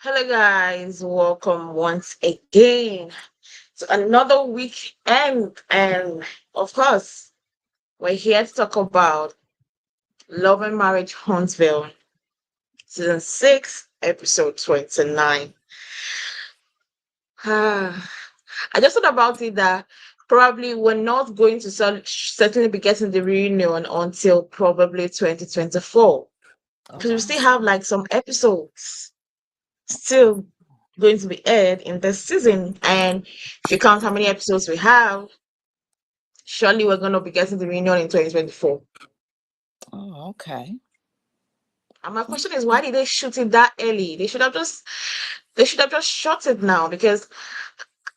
Hello, guys. Welcome once again to another weekend. And of course, we're here to talk about Love and Marriage Huntsville, Season 6, Episode 29. I just thought about it that probably we're not going to certainly be getting the reunion until probably 2024 Oh because we still wow. have like some episodes still going to be aired in this season. And if you count how many episodes we have, surely we're going to be getting the reunion in 2024. Oh, okay. And my question is, why did they shoot it that early? They should have just shot it now because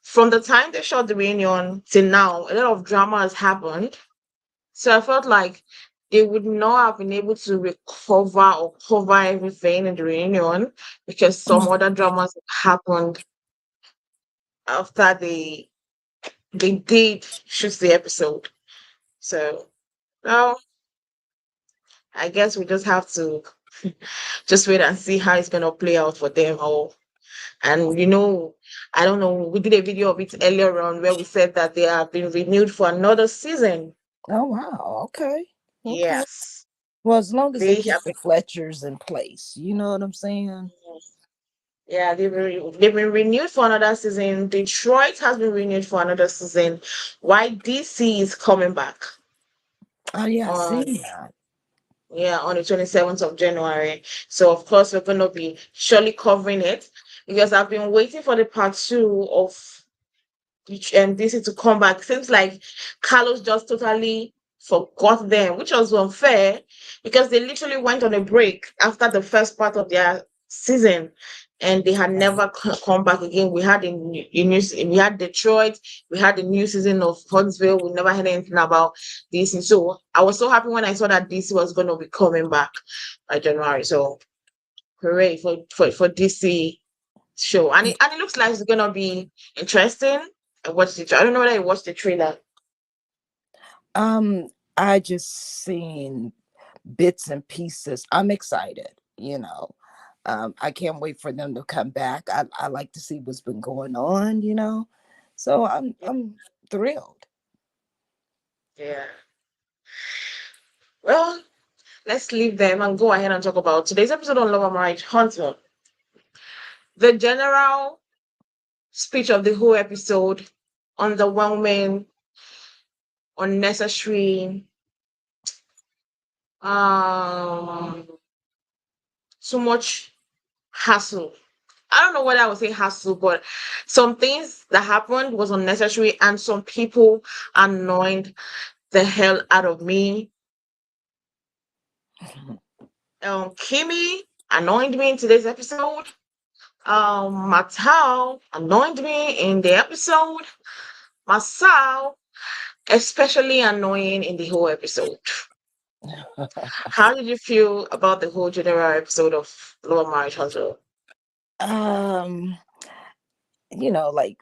from the time they shot the reunion till now, a lot of drama has happened. So I felt like they would not have been able to recover or cover everything in the reunion because some other dramas happened after they did shoot the episode. So now I guess we just have to just wait and see how it's gonna play out for them all. And I don't know, we did a video of it earlier on where we said that they have been renewed for another season. Oh wow. Okay. Okay. Yes. Well, as long as they They keep have the Fletchers in place, you know what I'm saying? yeah, they've been renewed for another season. Detroit has been renewed for another season. Why DC is coming back Oh yeah, I on seen that. on the 27th of January. So of course we're gonna be surely covering it because I've been waiting for the part two of DC to come back. Seems like Carlos just totally forgot them, which was unfair because they literally went on a break after the first part of their season and they had Right. never come back again. We had we had Detroit, we had the new season of Huntsville. We never heard anything about DC. So I was so happy when I saw that DC was going to be coming back by January. So hooray for DC show. And it looks like it's gonna be interesting. I watched it. I don't know whether I watched the trailer. Um, I just seen bits and pieces. I'm excited, you know. I can't wait for them to come back. I like to see what's been going on, you know. So I'm thrilled. Yeah. Well, let's leave them and go ahead and talk about today's episode on Love and Marriage Hunter. The general speech of the whole episode, underwhelming, unnecessary, um, too much hassle. I don't know whether I would say hassle, but some things that happened was unnecessary, and some people annoyed the hell out of me. Kimmy annoyed me in today's episode. Mattel annoyed me in the episode. Marsau, especially annoying in the whole episode. How did you feel about the whole general episode of Lower Marriage Hospital? um like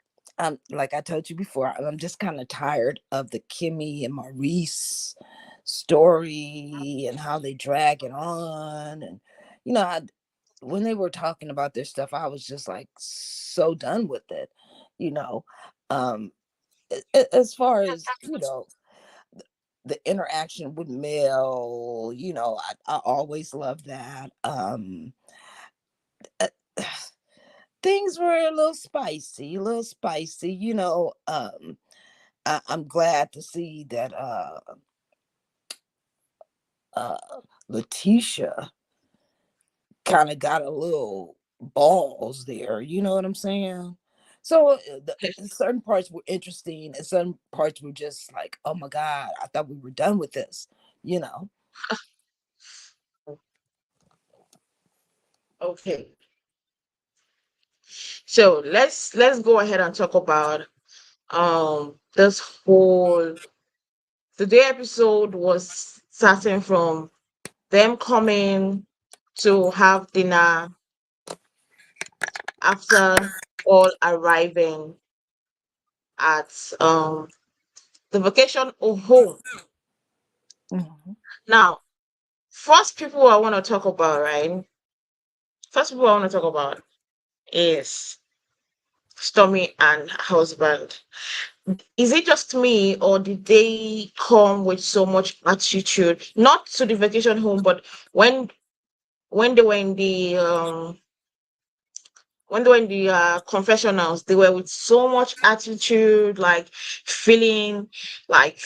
like I told you before, I'm just kind of tired of the Kimmy and Maurice story and how they drag it on. And you know, when they were talking about this stuff, I was just like so done with it. You know, um, as far as the interaction with Mel, I always love that. Uh, things were a little spicy, I'm glad to see that uh Latisha kind of got a little balls there, you know what I'm saying? So certain parts were interesting and some parts were just like, oh my god, I thought we were done with this, you know. Okay, so let's go ahead and talk about this whole today episode was starting from them coming to have dinner after all arriving at the vacation or home. Mhm. Now, first people I want to talk about, right? First people I want to talk about is Stormy and her husband. Is it just me, or did they come with so much attitude? Not to the vacation home, but when when they were in the confessionals, they were with so much attitude, like feeling like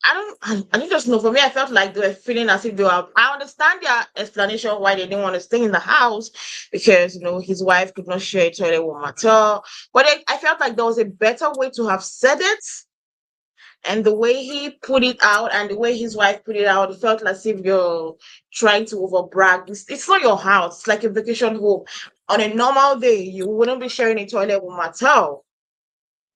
I don't just know. For me, I felt like they were feeling as if they were. I understand their explanation why they didn't want to stay in the house because his wife could not share a toilet with Mattel. But I felt like there was a better way to have said it, and the way he put it out and the way his wife put it out, it felt as if you're trying to overbrag. It's not your house. It's like a vacation home. On a normal day, you wouldn't be sharing a toilet with Mattel,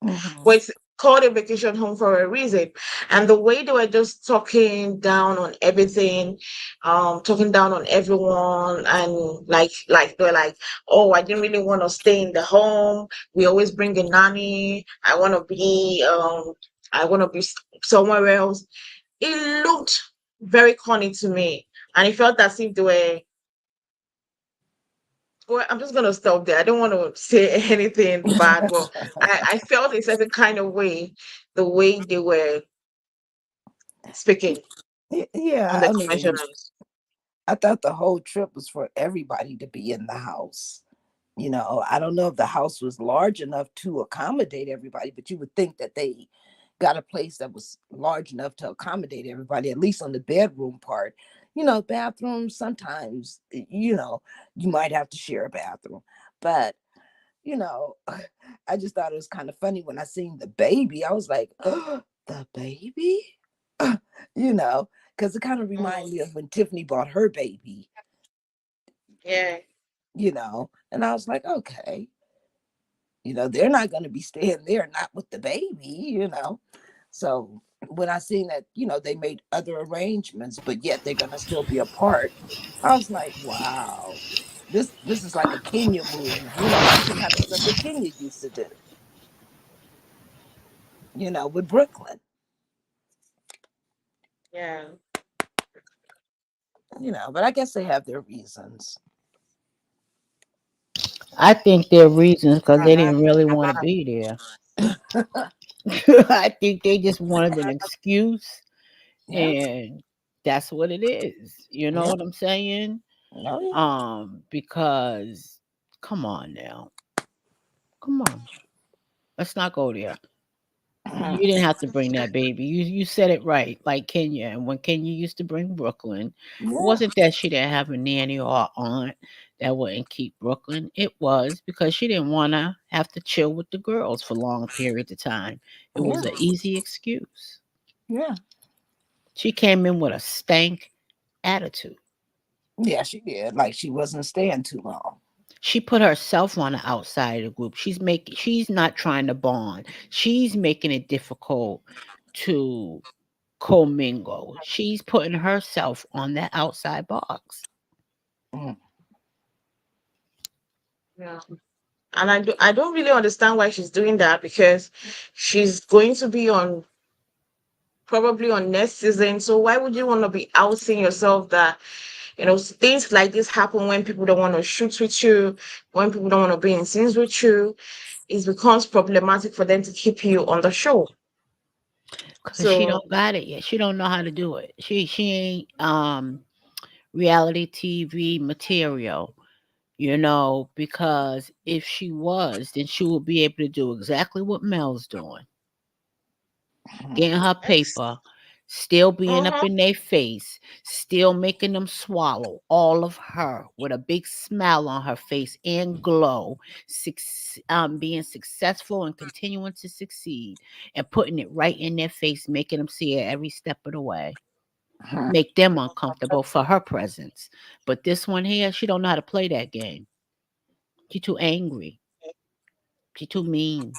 Hmm. but it's called a vacation home for a reason. And the way they were just talking down on everything, talking down on everyone, and like they're like, oh, I didn't really want to stay in the home. We always bring a nanny. I want to be somewhere else. It looked very corny to me, and it felt as if they were. Well, I'm just gonna stop there. I don't want to say anything bad, but I felt a certain kind of way, the way they were speaking on Yeah, the I mean, confessionals. I thought the whole trip was for everybody to be in the house. I don't know if the house was large enough to accommodate everybody, but you would think that they got a place that was large enough to accommodate everybody, at least on the bedroom part. Bathrooms, sometimes, you might have to share a bathroom. But, you know, I just thought it was kind of funny when I seen the baby. I was like, oh, the baby? you know, because it kind of reminded Mm, me of when Tiffany bought her baby, yeah, and I was like, okay, they're not going to be staying there, not with the baby. So when I seen that, they made other arrangements, but yet they're going to still be apart, I was like, wow, this is like a Kenya move. That's the kind of stuff that Kenya used to do, with Brooklyn, yeah. but I guess they have their reasons. I think their reasons because they didn't really want to be there. I think they just wanted an excuse, Yeah, and that's what it is. You know yeah, what I'm saying? no, yeah. Because come on now, come on, let's not go there. You didn't have to bring that baby. You said it right, like Kenya. And when Kenya used to bring Brooklyn, it Yeah, wasn't that she didn't have a nanny or a aunt that wouldn't keep Brooklyn. It was because she didn't want to have to chill with the girls for long periods of time. It was yeah, an easy excuse. yeah, She came in with a stank attitude. yeah. She did. Like she wasn't staying too long. She put herself on the outside of the group. She's not trying to bond. She's making it difficult to commingle. She's putting herself on that outside box. Mm. Yeah. And I don't really understand why she's doing that because she's going to be on probably on next season. So why would you want to be outing yourself that things like this happen when people don't want to shoot with you, when people don't want to be in scenes with you, it becomes problematic for them to keep you on the show. Cause she So don't got it yet. She don't know how to do it. She ain't reality TV material, because if she was, then she would be able to do exactly what Mel's doing. Getting her it's paper, still being up uh-huh. in their face, still making them swallow all of her with a big smile on her face and glow, being successful and continuing to succeed and putting it right in their face, making them see it every step of the way. Make them uncomfortable for her presence. But this one here, she don't know how to play that game. She too angry. She too mean.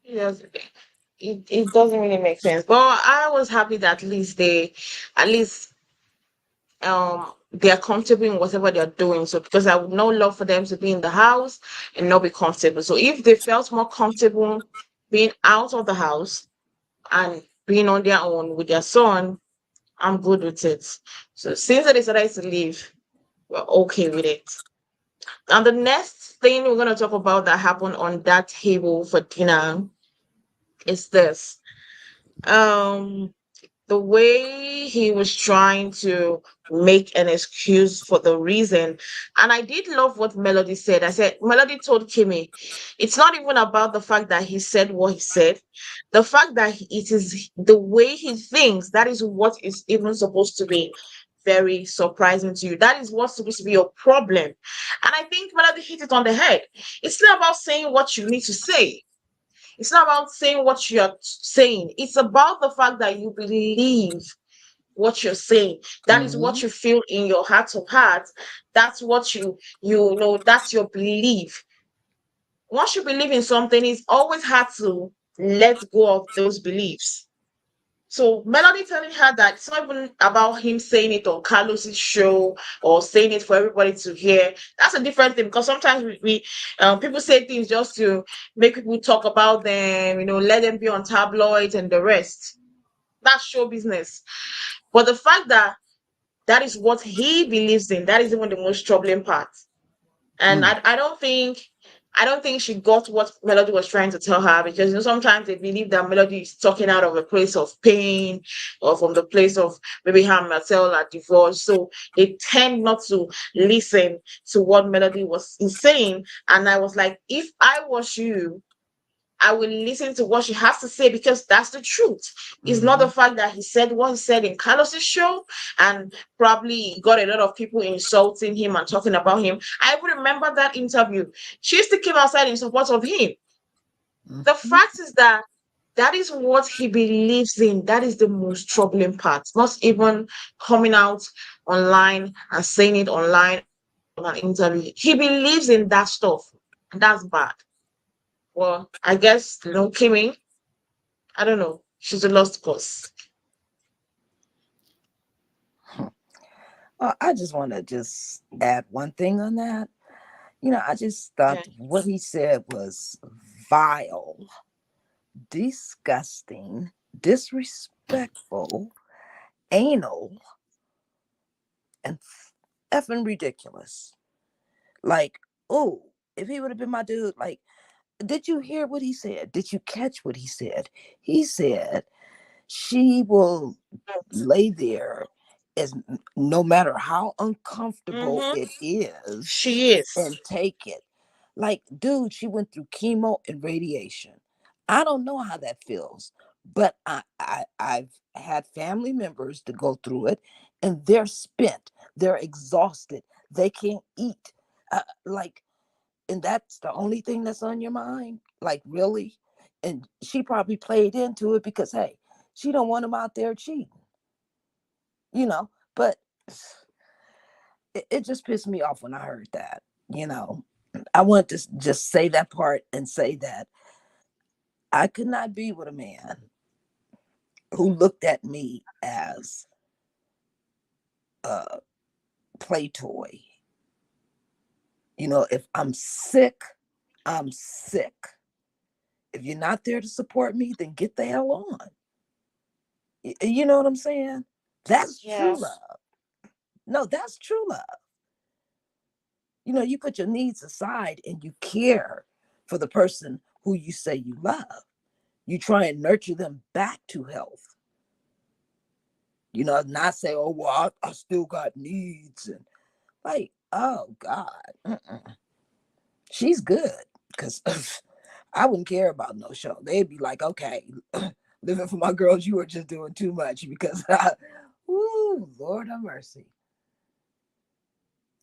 Yes, it doesn't really make sense. But I was happy that at least they are comfortable in whatever they're doing. So because I would not love for them to be in the house and not be comfortable. So if they felt more comfortable being out of the house and being on their own with their son, I'm good with it. So since they decided to leave, we're okay with it. And the next thing we're going to talk about that happened on that table for dinner is this. Um, the way he was trying to make an excuse for the reason. And I did love what Melody said. I said, Melody told Kimmy, it's not even about the fact that he said what he said. The fact that it is the way he thinks, that is what is even supposed to be very surprising to you. That is what's supposed to be your problem. And I think Melody hit it on the head. It's not about saying what you need to say. It's not about saying what you're saying. It's about the fact that you believe what you're saying. That is what Mm-hmm. you feel in your heart of hearts. That's what you know, that's your belief. Once you believe in something, it's always hard to let go of those beliefs. So Melody telling her that it's not even about him saying it on Carlos's show or saying it for everybody to hear. That's a different thing because sometimes we people say things just to make people talk about them, you know, let them be on tabloids and the rest. That's show business. But the fact that that is what he believes in, that is even the most troubling part. And Mm. I don't think she got what Melody was trying to tell her because you know sometimes they believe that Melody is talking out of a place of pain or from the place of maybe her and Marcel are divorced. So they tend not to listen to what Melody was saying. And I was like, if I was you, I will listen to what she has to say because that's the truth. It's not Mm-hmm. the fact that he said what he said in Carlos's show and probably got a lot of people insulting him and talking about him. I even remember that interview. She still came outside in support of him. The Mm-hmm. fact is that that is what he believes in. That is the most troubling part. Not even coming out online and saying it online on an interview. He believes in that stuff. And that's bad. Well, I guess, Kimmy, I don't know. She's a lost cause. Well, I just want to just add one thing on that. I just thought Okay. what he said was vile, disgusting, disrespectful, anal, and effing ridiculous. Like, oh, if he would have been my dude, like, did you hear what he said? Did you catch what he said? He said she will lay there as no matter how uncomfortable Mm-hmm. it is She is. and take it. Like, dude, she went through chemo and radiation. I don't know how that feels, but I've had family members to go through it, and they're spent, they're exhausted, they can't eat. Like, and that's the only thing that's on your mind. Like, really? And she probably played into it because hey, she don't want him out there cheating, you know. But it just pissed me off when I heard that. You know, I want to just say that part and say that I could not be with a man who looked at me as a play toy. If I'm sick, I'm sick. If you're not there to support me, then get the hell on. You know what I'm saying? That's true Yes. love. No, that's true love. You put your needs aside and you care for the person who you say you love. You try and nurture them back to health. Not say, oh, well, I still got needs. And like, oh, God, she's good. Because I wouldn't care about no show. They'd be like, okay, living for my girls, you are just doing too much because, ooh, Lord have mercy.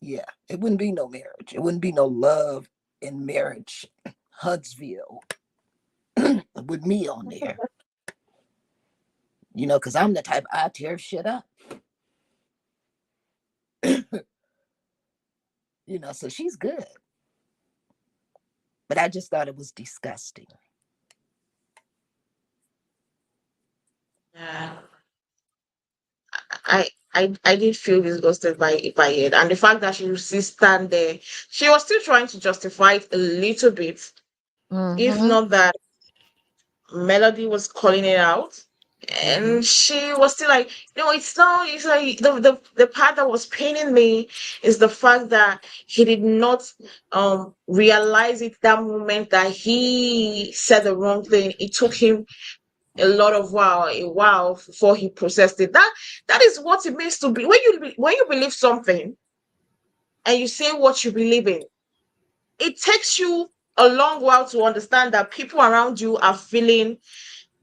Yeah, it wouldn't be no marriage. It wouldn't be no love in marriage. Huntsville with me on there. Because I'm the type I tear shit up. So she's good. But I just thought it was disgusting. Yeah. I did feel disgusted by it. And the fact that she would still stand there, she was still trying to justify it a little bit. If Mm-hmm. not that Melody was calling it out. Mm-hmm. And she was still like, no, it's not. It's like the part that was paining me is the fact that he did not realize it that moment that he said the wrong thing. It took him a while before he processed it. That is what it means to be when you believe something and you say what you believe in. It takes you a long while to understand that people around you are feeling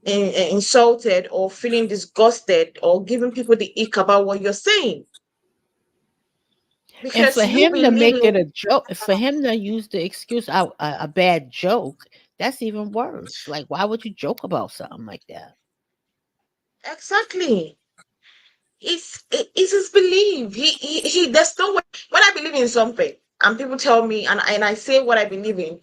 insulted or feeling disgusted or giving people the ick about what you're saying And because for you him to believe make in it a joke, for him to use the excuse a bad joke, that's even worse. Like, why would you joke about something like that? exactly. It's his belief. He there's no way when I believe in something and people tell me and I say what I believe in.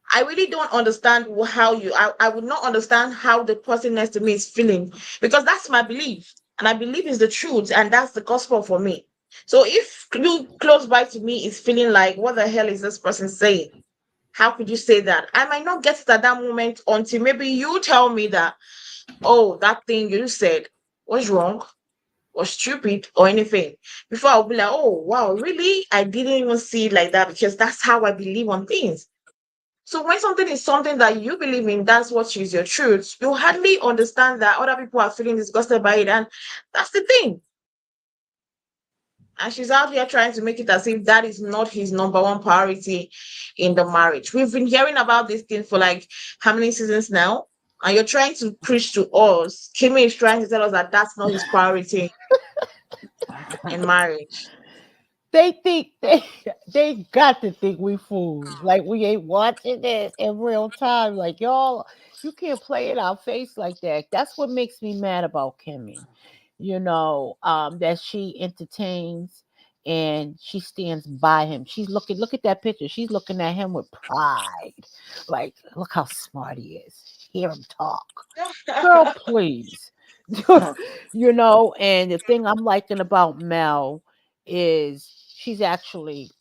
I really don't understand how I would not understand how the person next to me is feeling because that's my belief. And I believe is the truth, and that's the gospel for me. So if you close by to me is feeling like, what the hell is this person saying? How could you say that? I might not get it at that moment until maybe you tell me that, oh, that thing you said was wrong or stupid or anything. Before I'll be like, oh, wow, really? I didn't even see it like that because that's how I believe on things. So when something is something that you believe in, that's what is your truth. You hardly understand that other people are feeling disgusted by it, and that's the thing. And she's out here trying to make it as if that is not his number one priority in the marriage. We've been hearing about this thing for like how many seasons now? And you're trying to preach to us. Kimmy is trying to tell us that that's not his priority in marriage. They think they got to think we fools. Like we ain't watching this in real time. Like y'all, you can't play in our face like that. That's what makes me mad about Kimmy. That she entertains and she stands by him. She's looking, look at that picture. She's looking at him with pride. Like, look how smart he is. Hear him talk. Girl, please. And the thing I'm liking about Mel is she's actually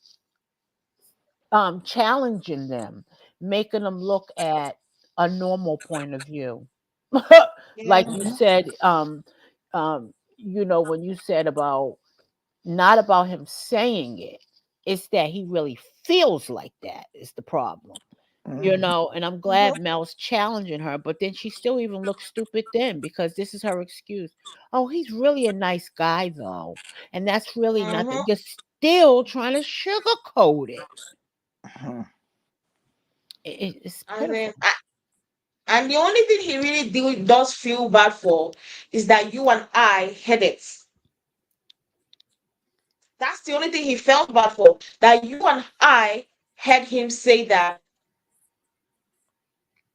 challenging them, making them look at a normal point of view. Yeah. Like you said, when you said about not about him saying it, it's that he really feels like that is the problem. And I'm Mhm. glad Mel's challenging her, but then she still even looks stupid then because this is her excuse. Oh, he's really a nice guy though. And that's really nothing. Mhm. You're still trying to sugarcoat it. It's And then, pitiful. and the only thing he really does feel bad for is that you and I had it. That's the only thing he felt bad for. That you and I heard him say that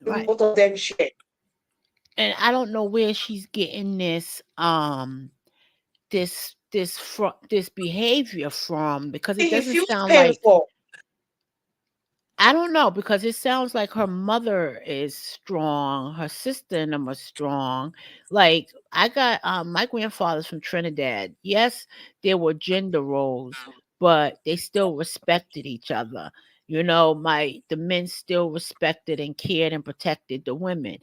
Right. both of them share. And I don't know where she's getting this behavior from because it He doesn't feels sound pain like for. I don't know because it sounds like her mother is strong, her sister and them are strong. Like I got my grandfather's from Trinidad. Yes, there were gender roles, but they still respected each other. The men still respected and cared and protected the women.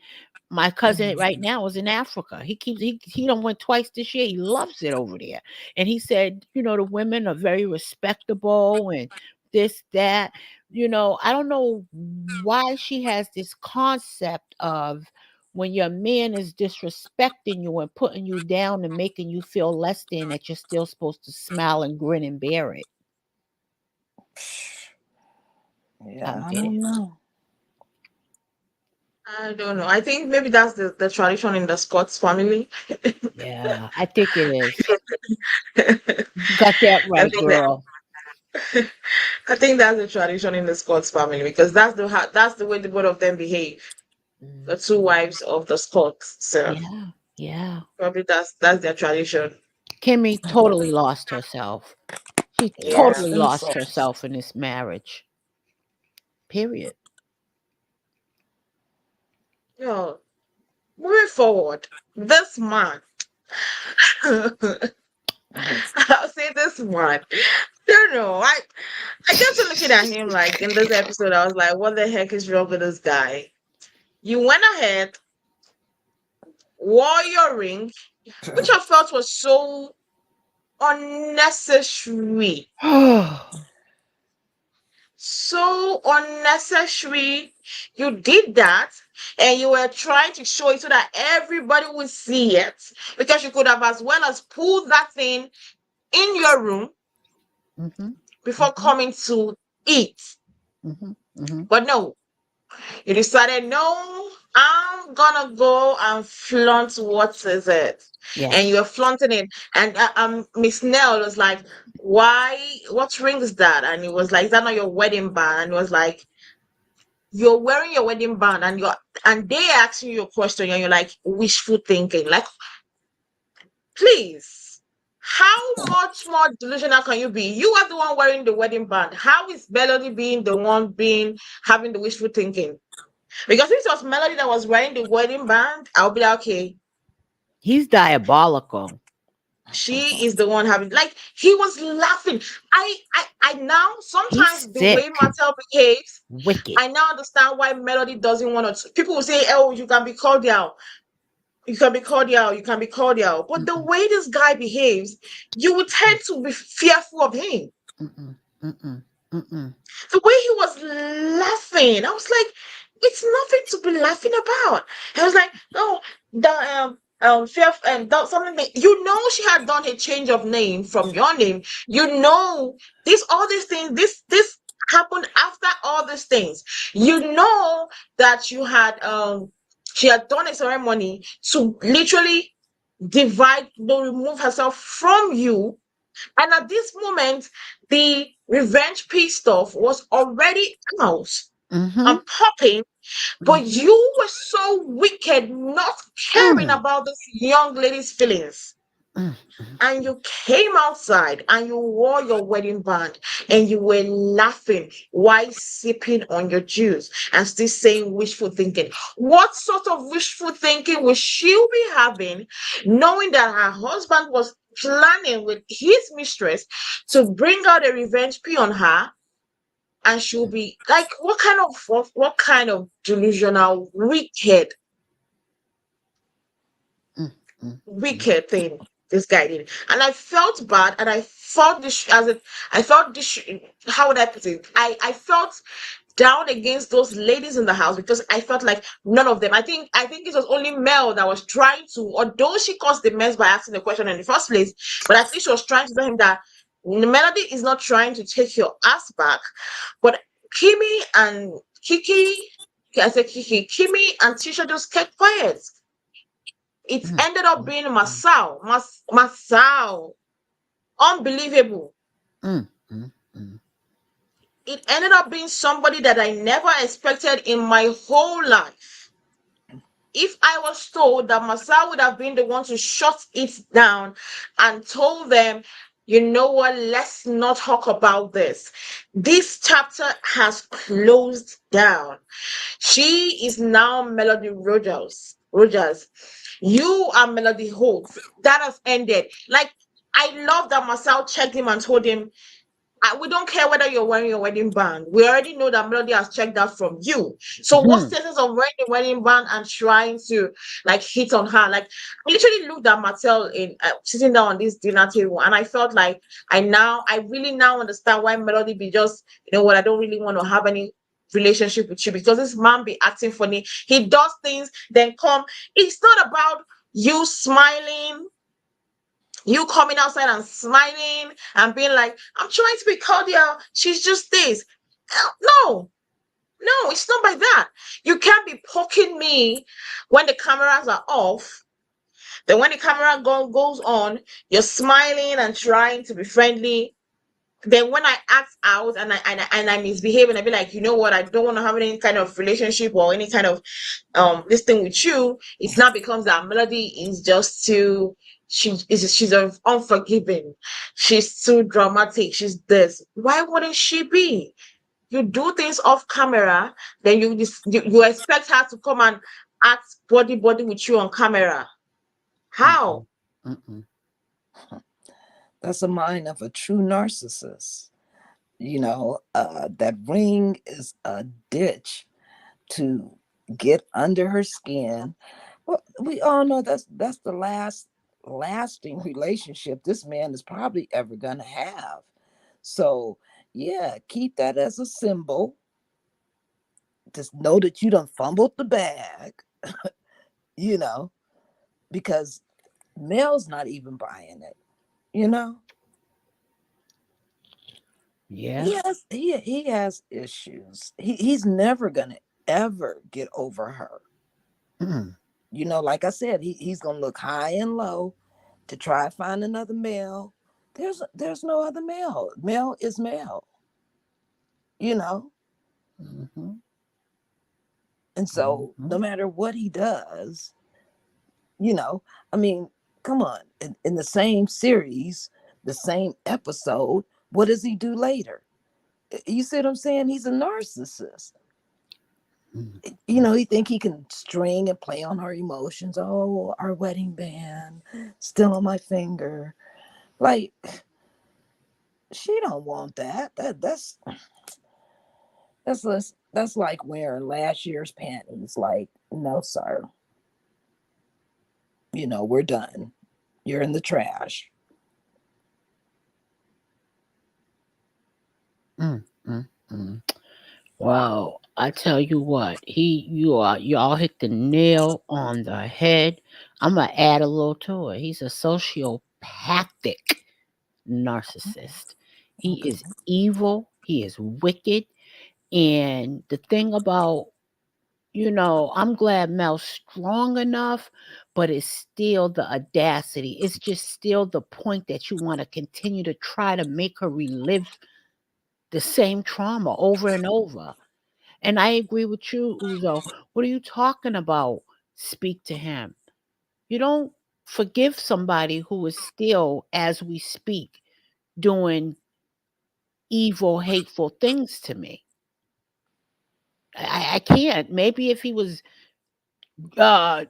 My cousin right now is in Africa. He done went twice this year. He loves it over there. And he said, the women are very respectable and this, that. I don't know why she has this concept of when your man is disrespecting you and putting you down and making you feel less than that you're still supposed to smile and grin and bear it. Yeah, I'm I dead. don't know. I don't know. I think maybe that's the tradition in the Scots family. Yeah, I think it is. I You got that right, think that girl. I think that's the tradition in the Scots family because that's the way the both of them behave. The two Mhm. wives of the Scots. So Yeah, yeah. probably that's their tradition. Kimmy totally lost herself. She Yeah, I Yeah. totally think so. lost herself in this marriage. Period. Yo, moving forward, this man. Mhm. I'll say this one. Don't know. I kept on looking at him like in this episode. I was like, what the heck is wrong with this guy? You went ahead, wore your ring, which I felt was so unnecessary. So unnecessary. You did that and you were trying to show it so that everybody would see it, because you could have as well as pulled that thing in your room Mhm. before Mhm. coming to eat. Mhm. Mhm. But no, you decided, no, I'm gonna go and flaunt what is it. And you Yes. were flaunting it. And Miss Nell was like, why, what ring is that? And it was like, is that not your wedding band? And it was like, you're wearing your wedding band and they asking you a question and you're like wishful thinking. Like, please, how much more delusional can you be? You are the one wearing the wedding band. How is Melody being the one being having the wishful thinking? Because if it was Melody that was wearing the wedding band, I'll be like, okay, He's diabolical. she is the one having, like, he was laughing. I now He's sometimes the way sick. Martel behaves, Wicked. I now understand why Melody doesn't want to. People will say, oh, you can be cordial. You can be cordial, you can be cordial. But the Mm-mm. way this guy behaves, you would tend to be fearful of him. Mm-mm. Mm-mm. Mm-mm. The way he was laughing, I was like, it's nothing to be laughing about. I was like, oh, the fear and something you know, she had done a change of name from your name. You know, all these things, this happened after all these things. You know that you had she had done a ceremony to literally divide, no, remove herself from you, and at this moment, the revenge peace stuff was already out and Mm-hmm. popping, but Mm-hmm. you were so wicked, not caring Mm. about this young lady's feelings. Mm. And you came outside and you wore your wedding band and you were laughing while sipping on your juice and still saying wishful thinking. What sort of wishful thinking will she be having, knowing that her husband was planning with his mistress to bring out a revenge pee on her? And she'll be like, what kind of delusional, Mm. Mm. Mm. wicked thing this guy did. And I felt bad, and I felt this as it I felt this, how would I put it, I felt down against those ladies in the house, because I felt like none of them, I think it was only Mel that was trying to, although she caused the mess by asking the question in the first place, but I think she was trying to tell him that Melody is not trying to take your ass back. But Kimmy and KeKe, I said KeKe, Kimmy and Tisha just kept quiet. It Mm. ended up Mm. being Marsau. Marsau. Unbelievable. Mm. Mm. Mm. It ended up being somebody that I never expected in my whole life. If I was told that Marsau would have been the one to shut it down and told them, you know what, let's not talk about this. This chapter has closed down. She is now Melody Rogers. Rogers. You are Melody Holt. That has ended. Like, I love that Marcel checked him and told him, we don't care whether you're wearing your wedding band. We already know that Melody has checked that from you. So what Mhm. status of wearing the wedding band and trying to like hit on her? Like, I literally looked at Marcel in sitting down on this dinner table, and I felt like I really now understand why Melody be just, you know what, I don't really want to have any relationship with you, because this man be acting funny. He does things, then come. It's not about you smiling, you coming outside and smiling and being like, I'm trying to be cordial. She's just this. No, no, it's not by that. You can't be poking me when the cameras are off. Then when the camera goes on, you're smiling and trying to be friendly. Then when I act out and I misbehave and I be like, you know what, I don't want to have any kind of relationship or any kind of this thing with you, it now becomes that Melody is just too, she's unforgiving, she's too dramatic, she's this. Why wouldn't she be? You do things off camera, then you expect her to come and act body with you on camera. Mm-mm. How? Mm-mm. That's a mind of a true narcissist. That ring is a ditch to get under her skin, Well, we all know that's the last lasting relationship this man is probably ever gonna have. So yeah, keep that as a symbol. Just know that you done fumbled the bag, you know, because Mel's not even buying it, you know. Yeah. He has issues. He's never gonna ever get over her. Mm. You know, like I said, he's gonna look high and low to try to find another male. There's no other male. Male is male, you know. Mhm. And so no Mhm. matter what he does, you know, I mean, come on. In the same series, the same episode, what does he do later? You see what I'm saying? He's a narcissist. Mhm. You know, he think he can string and play on her emotions. Oh, our wedding band still on my finger. Like, she don't want that. That's like wearing last year's panties. Like, no, sir. You know, we're done. You're in the trash. Mm. Mm. Mm. Well, I tell you what, y'all hit the nail on the head. I'm gonna add a little to it. He's a sociopathic narcissist. He Okay. is evil. He is wicked. And the thing about, I'm glad Mel's strong enough, but it's still the audacity. It's just still the point that you want to continue to try to make her relive the same trauma over and over. And I agree with you, Uzo. What are you talking about? Speak to him. You don't forgive somebody who is still, as we speak, doing evil, hateful things to me. I can't. Maybe if he was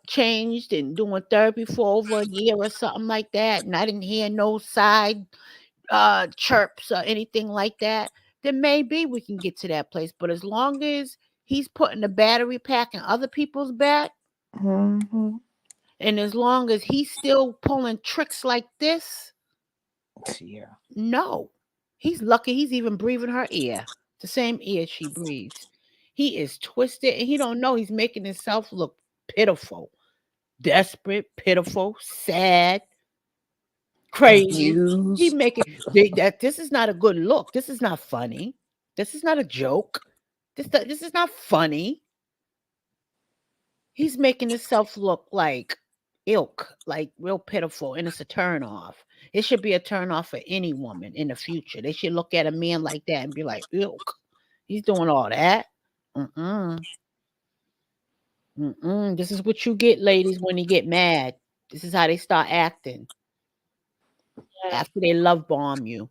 changed and doing therapy for over a year or something like that, and I didn't hear no side chirps or anything like that, then maybe we can get to that place. But as long as he's putting the battery pack in other people's back, Mm-hmm. and as long as he's still pulling tricks like this, Yeah. no. He's lucky he's even breathing her ear, the same ear she breathes. He is twisted and he don't know he's making himself look pitiful, desperate, pitiful, sad, crazy. He Confused. making that this is not a good look. This is not funny. This is not a joke. This is not funny. He's making himself look like ilk, like real pitiful, and it's a turn off. It should be a turn off for any woman in the future. They should look at a man like that and be like, ilk. He's doing all that. Mm-mm. Mm-mm. This is what you get, ladies, when you get mad. This is how they start acting Yeah. after they love bomb you.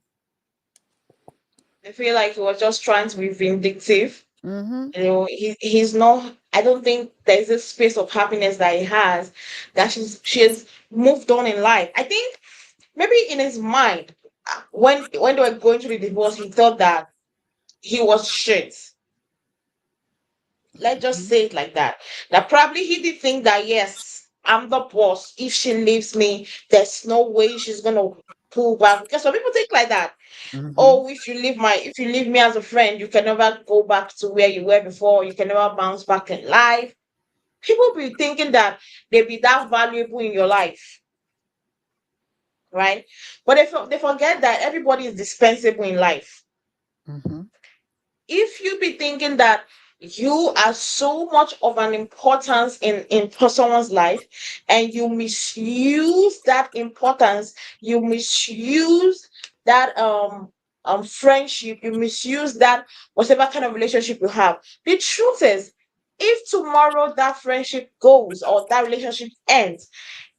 I feel like he was just trying to be vindictive. Mm-hmm. He's not. I don't think there's this space of happiness that he has, that she has moved on in life. I think maybe in his mind, when they were going through the divorce, he thought that he was shit. Let's just Mm-hmm. say it like that. That probably he did think that, yes, I'm the boss. If she leaves me, there's no way she's gonna pull back. Because some people think like that. Mm-hmm. Oh, if you leave me as a friend, you can never go back to where you were before. You can never bounce back in life. People be thinking that they be that valuable in your life, right? But they forget that everybody is dispensable in life. Mm-hmm. If you be thinking that you are so much of an importance in someone's life, and you misuse that importance, you misuse that friendship, you misuse that whatever kind of relationship you have, the truth is, if tomorrow that friendship goes or that relationship ends,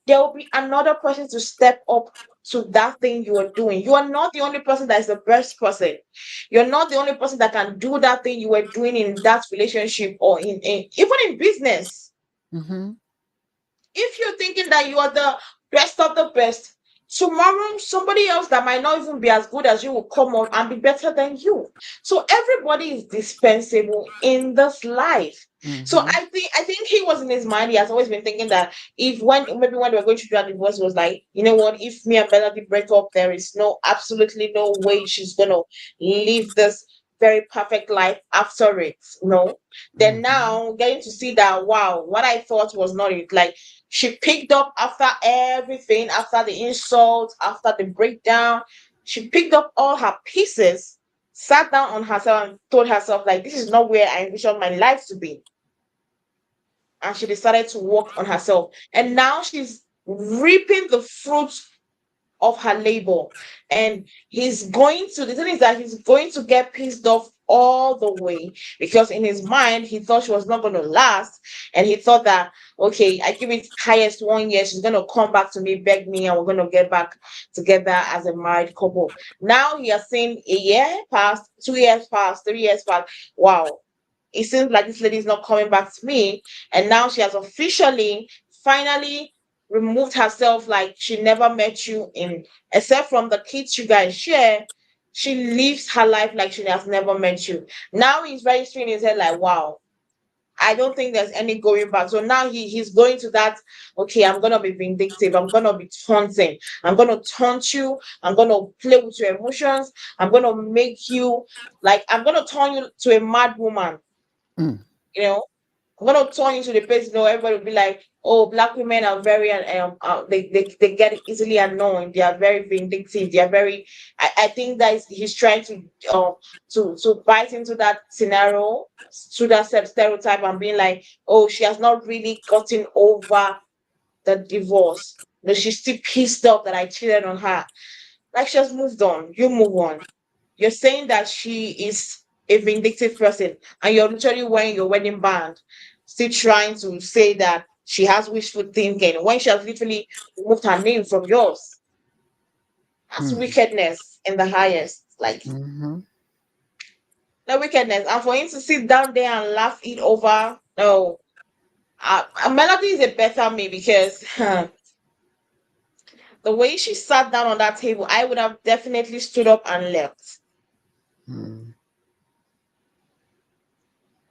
there will be another person to step up to that thing you are doing. You are not the only person that is the best person. You're not the only person that can do that thing you were doing in that relationship, or in even in business. Mm-hmm. If you're thinking that you are the best of the best, tomorrow somebody else that might not even be as good as you will come on and be better than you. So everybody is dispensable in this life. So Mm-hmm. I think he was in his mind. He has always been thinking that if when maybe when they were going to do that divorce, he was like, you know what, if me and Melody break up, there is no absolutely no way she's gonna live this very perfect life after it. No. Then Mm-hmm. now getting to see that, wow, what I thought was not it. Like she picked up after everything, after the insult, after the breakdown. She picked up all her pieces, sat down on herself, and told herself, like, this is not where I envisioned my life to be. And she decided to work on herself. And now she's reaping the fruits of her labor. And the thing is that he's going to get pissed off all the way because in his mind, he thought she was not going to last. And he thought that, okay, I give it highest 1 year, she's going to come back to me, beg me, and we're going to get back together as a married couple. Now he has seen a year passed, 2 years passed, 3 years passed. Wow. It seems like this lady is not coming back to me. And now she has officially, finally removed herself like she never met you in, except from the kids you guys share. She lives her life like she has never met you. Now he's registering his head like, wow, I don't think there's any going back. So now he's going to that, okay, I'm gonna be vindictive, I'm gonna be taunting, I'm gonna taunt you, I'm gonna play with your emotions, I'm gonna make you like I'm gonna turn you to a mad woman, Mm. you know. I'm gonna turn into the place, everybody will be like, oh, black women are very they get easily annoyed, they are very vindictive, they are very I think that he's trying to bite into that scenario, to that stereotype, and being like, oh, she has not really gotten over the divorce. No, she's still pissed off that I cheated on her. Like, she has moved on. You move on. You're saying that she is a vindictive person, and you're literally wearing your wedding band, still trying to say that she has wishful thinking when she has literally removed her name from yours. That's Mm. wickedness in the highest. Like, Mm-hmm. the wickedness. And for him to sit down there and laugh it over, no. Melody is a better me because the way she sat down on that table, I would have definitely stood up and left. Mm.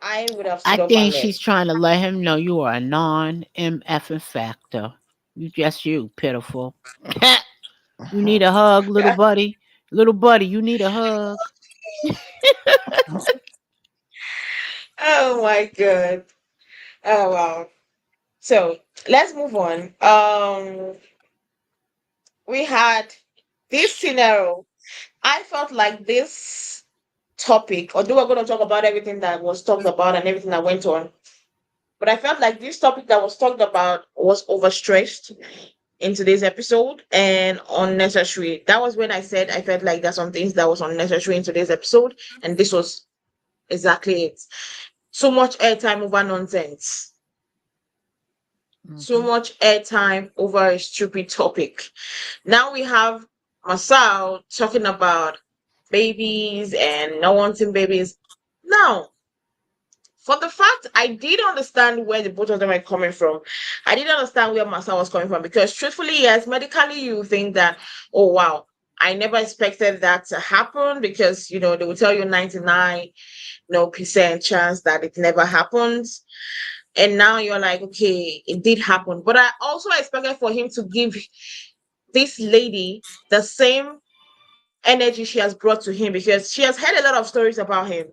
I would have I stood up and think left. she's trying to let him know you are a non-MFing factor. You just you, pitiful. You need a hug, little buddy. Little buddy, you need a hug. Oh my god. Oh wow. So let's move on. We had this scenario. I felt like this topic, although we're going to talk about everything that was talked about and everything that went on, but I felt like this topic that was talked about was overstressed in today's episode and unnecessary. That was when I said I felt like there's some things that was unnecessary in today's episode, and this was exactly it. So much airtime over nonsense. So Mm-hmm. much airtime over a stupid topic. Now we have Marsau talking about babies and not wanting babies. Now, for the fact I did understand where the both of them are coming from. I didn't understand where Marsau was coming from because truthfully, yes, medically you think that, oh wow, I never expected that to happen because they will tell you 99 no percent chance that it never happens. And now you're like, okay, it did happen. But I also expected for him to give this lady the same energy she has brought to him because she has heard a lot of stories about him.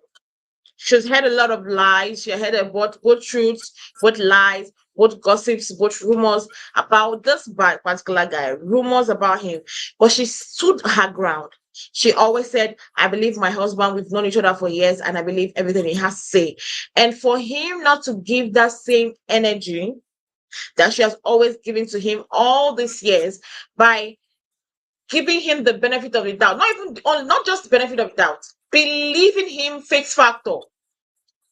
She's heard a lot of lies. She heard about both truths, both lies, both gossips, both rumors about this particular guy, rumors about him. But she stood her ground. She always said, I believe my husband, we've known each other for years, and I believe everything he has to say. And for him not to give that same energy that she has always given to him all these years by giving him the benefit of the doubt, not just the benefit of the doubt, believing him face factor,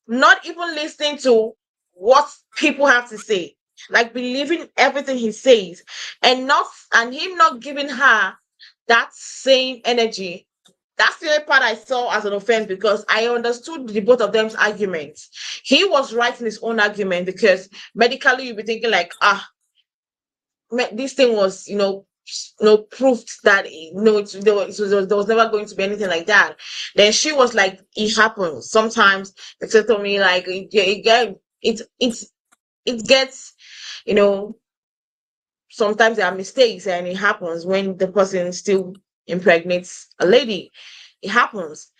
not even listening to what people have to say, like believing everything he says, and him not giving her that same energy. That's the only part I saw as an offense because I understood the both of them's arguments. He was writing his own argument because medically you'll be thinking like, this thing was, no proof that no, there was never going to be anything like that. Then she was like, it happens sometimes. They said to me like, it gets, you know, sometimes there are mistakes and it happens when the person still impregnates a lady. It happens.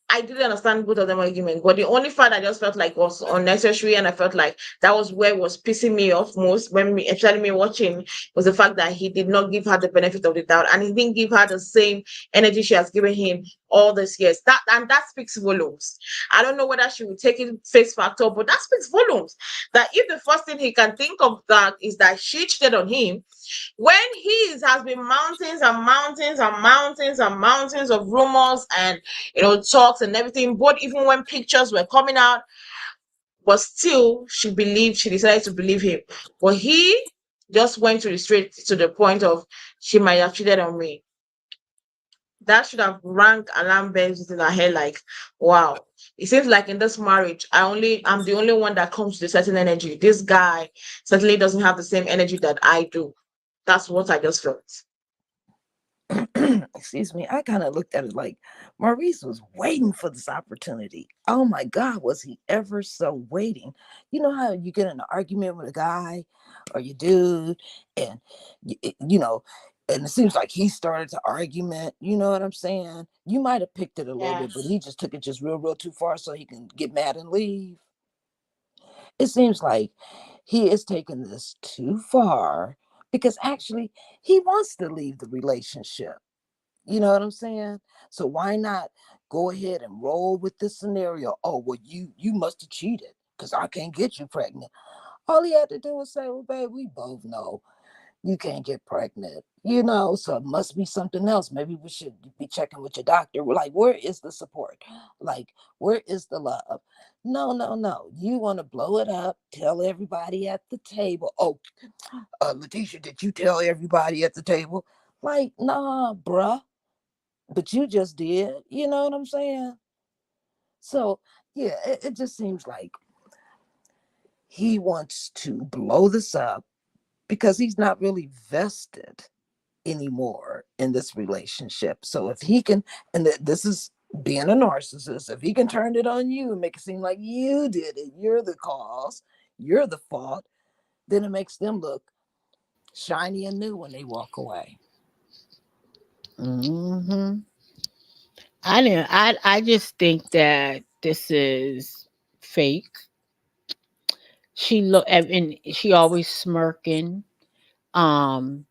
I didn't understand both of them argument, but the only part I just felt like was unnecessary, and I felt like that was where it was pissing me off most when me, especially me watching, was the fact that he did not give her the benefit of the doubt, and he didn't give her the same energy she has given him all these years. That speaks volumes. I don't know whether she would take it face factor, but that speaks volumes. That if the first thing he can think of that is that she cheated on him, when his has been mountains and mountains and mountains and mountains of rumors and talks and everything, but even when pictures were coming out, but still she decided to believe him. But he just went to the straight to the point of, she might have cheated on me. That should have rang alarm bells in her head, like, wow. It seems like in this marriage, I'm the only one that comes with a certain energy. This guy certainly doesn't have the same energy that I do. That's what I just felt. Excuse me, I kind of looked at it like Maurice was waiting for this opportunity. Oh my God, was he ever so waiting? You know how you get in an argument with a guy or you dude, and you know, and it seems like he started the argument. You know what I'm saying? You might have picked it a little Yeah. bit, but he just took it just real too far so he can get mad and leave. It seems like he is taking this too far because actually he wants to leave the relationship. You know what I'm saying? So why not go ahead and roll with this scenario? Oh, well, you must have cheated because I can't get you pregnant. All he had to do was say, well, babe, we both know you can't get pregnant. So it must be something else. Maybe we should be checking with your doctor. We're like, where is the support? Like, where is the love? No, no, no. You want to blow it up, tell everybody at the table. Oh, Latisha, did you tell everybody at the table? Like, nah, bruh, but you just did. You know what I'm saying? So, yeah, it just seems like he wants to blow this up because he's not really vested anymore in this relationship. So if he can, and this is being a narcissist, if he can turn it on you and make it seem like you did it, you're the cause, you're the fault, then it makes them look shiny and new when they walk away. Hmm. I didn't. I just think that this is fake. She look and she always smirking. Um,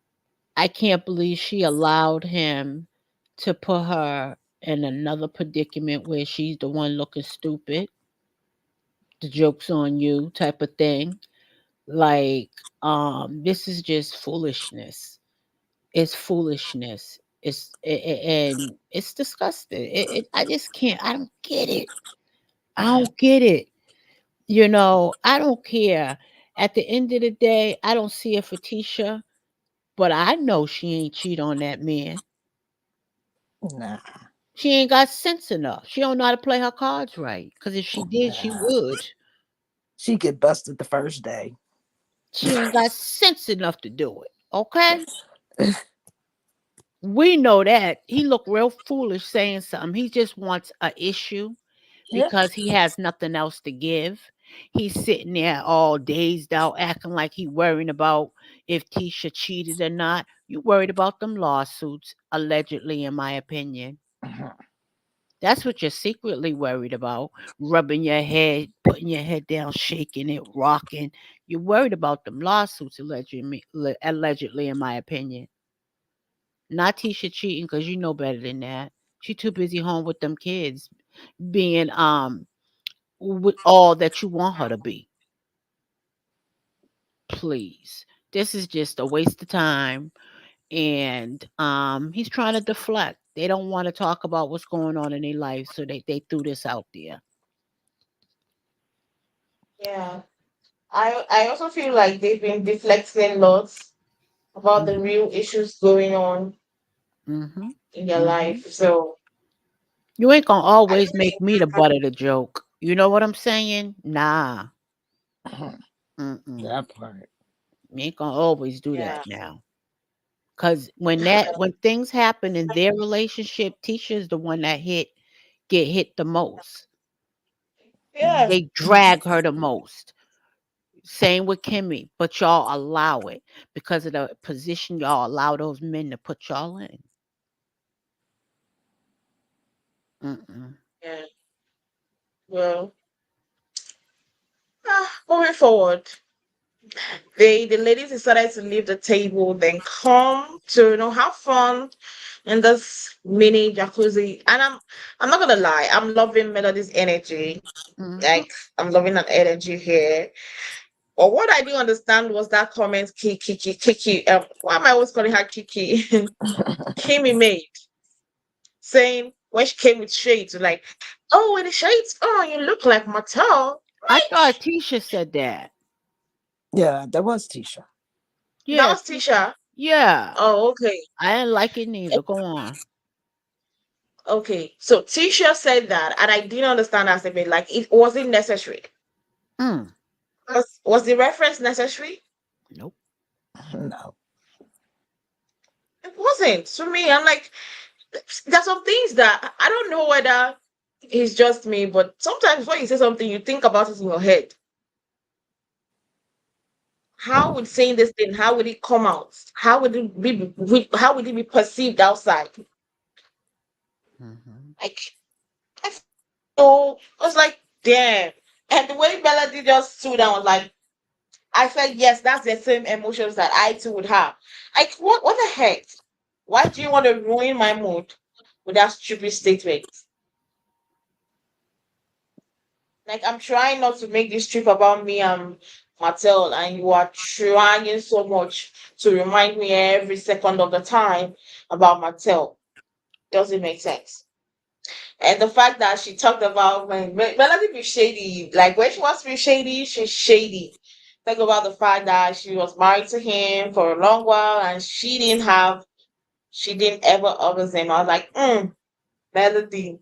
I can't believe she allowed him to put her in another predicament where she's the one looking stupid. The joke's on you, type of thing. Like, this is just foolishness. It's foolishness. And it's disgusting. I just can't. I don't get it. I don't get it. I don't care. At the end of the day, I don't see it for Tisha, but I know she ain't cheat on that man. Nah, She ain't got sense enough. She don't know how to play her cards right. Cause if she did, she nah. would. She get busted the first day. She ain't got sense enough to do it. Okay? We know that. He looked real foolish saying something. He just wants a issue Yeah. because he has nothing else to give. He's sitting there all dazed out, acting like he worrying about if Tisha cheated or not. You worried about them lawsuits, allegedly, in my opinion. That's what you're secretly worried about. Rubbing your head, putting your head down, shaking it, rocking. You're worried about them lawsuits, allegedly, in my opinion. Not Tisha cheating, because you know better than that. She too busy home with them kids, being with all that you want her to be. Please. This is just a waste of time. And he's trying to deflect. They don't want to talk about what's going on in their life, so they threw this out there. Yeah. I also feel like they've been deflecting lots about the Hmm. real issues going on Hmm. in their Hmm. life. So You ain't gonna I always don't make think me the butt of the joke. You know what I'm saying? Nah. Mm-mm. That part. You ain't gonna always do that yeah. now. Cause when things happen in their relationship, Tisha is the one that get hit the most. Yeah. They drag her the most. Same with Kimmy, but y'all allow it because of the position y'all allow those men to put y'all in. Mm-mm. Yeah. Well, moving forward, the ladies decided to leave the table, then come to have fun in this mini jacuzzi. And I'm not gonna lie, I'm loving Melody's energy. Mhm. Like I'm loving that energy here. But what I didn't understand was that comment Kiki. Why am I always calling her Kiki? Kimmy made saying when she came with shades, like, oh, with the shades, oh, you look like Mattel. I Like thought Tisha said that. Yeah, that was Tisha. that Yeah, was Tisha. yeah. Oh, okay. I didn't like it neither. Go on. Okay. So Tisha said that, and I didn't understand that statement. Like it wasn't necessary. Mm. Was the reference necessary? Nope. No. It wasn't. To me, I'm like, there's some things that I don't know whether it's just me, but sometimes when you say something, you think about it in your head. How would saying this thing, how would it come out? How would it be perceived outside? Mhm. Like, I so I was like, damn. And the way Melody just stood down was like, I felt yes, that's the same emotions that I too would have. Like, what the heck? Why do you want to ruin my mood with that stupid statement? Like, I'm trying not to make this trip about me and Mattel, and you are trying so much to remind me every second of the time about Mattel. Doesn't make sense. And the fact that she talked about when Melody be shady, like when she wants to be shady, she's shady. Talk about the fact that she was married to him for a long while and she didn't ever others him. I was like, Melody,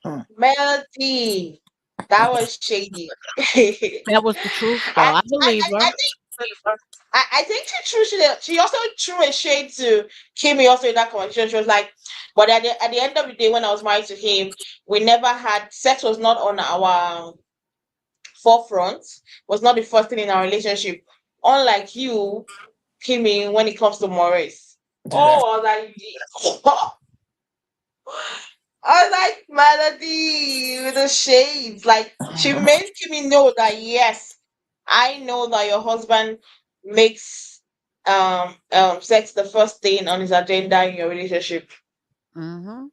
Hmm. Melody, that was shady. That was the truth, though. I, I believe her. I think I think she also threw a shade to Kimmy also in that conversation. She was like, but at the end of the day, when I was married to him, we never had sex was not on our forefront, was not the first thing in our relationship. Unlike you, Kimmy, when it comes to Maurice. Oh, I was like, I was like Melody with the shades. Like she made Kimmy know that yes, I know that your husband makes sex the first thing on his agenda in your relationship. Mhm.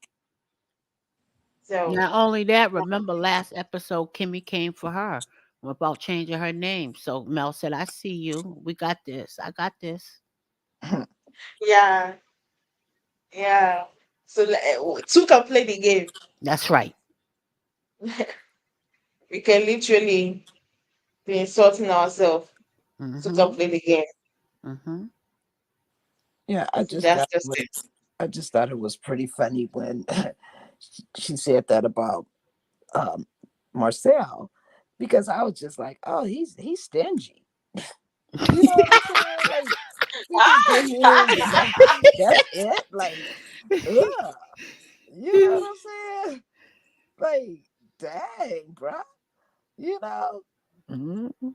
So Not only that, remember last episode, Kimmy came for her about changing her name. So Mel said, "I see you. We got this. I got this." yeah, yeah. So two can play the game. That's right. We can literally be insulting ourselves. Two can Mhm. play the game. Mhm. Yeah, That's just it. I just thought it was pretty funny when she said that about um Marcel, because I was just like, oh, he's stingy. You know what I'm saying? Like he just give him the money. That's it. Like, ugh. You know what I'm saying? Like, dang, bro. You know, Mhm.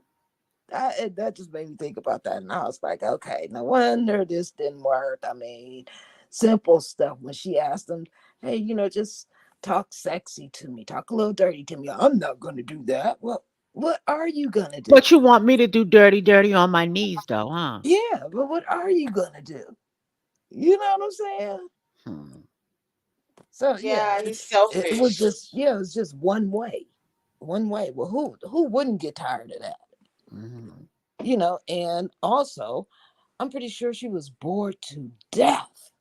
that just made me think about that, and I was like, okay, no wonder this didn't work. I mean, simple stuff. When she asked him, hey, just talk sexy to me, talk a little dirty to me. I'm not gonna do that. Well, what are you gonna do? But you want me to do dirty, dirty on my knees, though, huh? Yeah, but what are you gonna do? You know what I'm saying? Hmm. So yeah, Yeah, he's it was selfish. just it was just one way. Well, who wouldn't get tired of that? Mhm. And also, I'm pretty sure she was bored to death.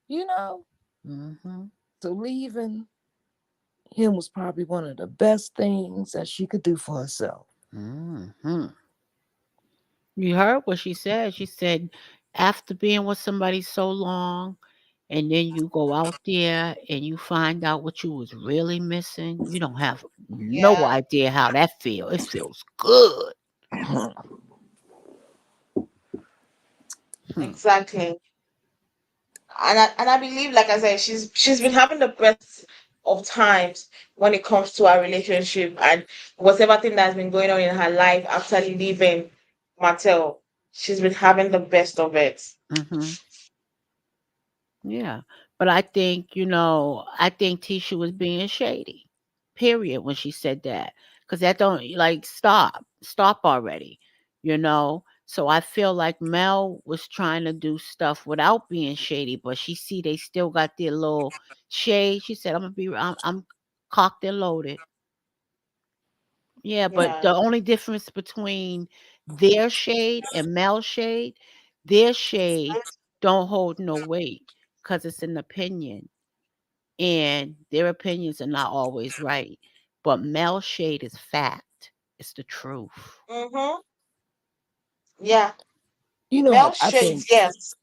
You know, Mhm. so leaving him was probably one of the best things that she could do for herself. Mhm. You heard what she said. She said, after being with somebody so long, and then you go out there and you find out what you was really missing, you don't have no Yeah. idea how that feel. It feels good. Hmm. Exactly. And I believe, like I said, she's been having the best of times when it comes to our relationship and whatever thing that's been going on in her life after leaving Martel. She's been having the best of it. Mm-hmm. Yeah. But I think Tisha was being shady. Period. When she said that, because that don't like stop already. So I feel like Mel was trying to do stuff without being shady, but she see they still got their little shade. She said, I'm cocked and loaded." Yeah, but Yeah. the only difference between their shade and Mel's shade, their shade don't hold no weight because it's an opinion, and their opinions are not always right. But Mel's shade is fact. It's the truth. Mm-hmm. Yeah. You know Mel what? shades, yes.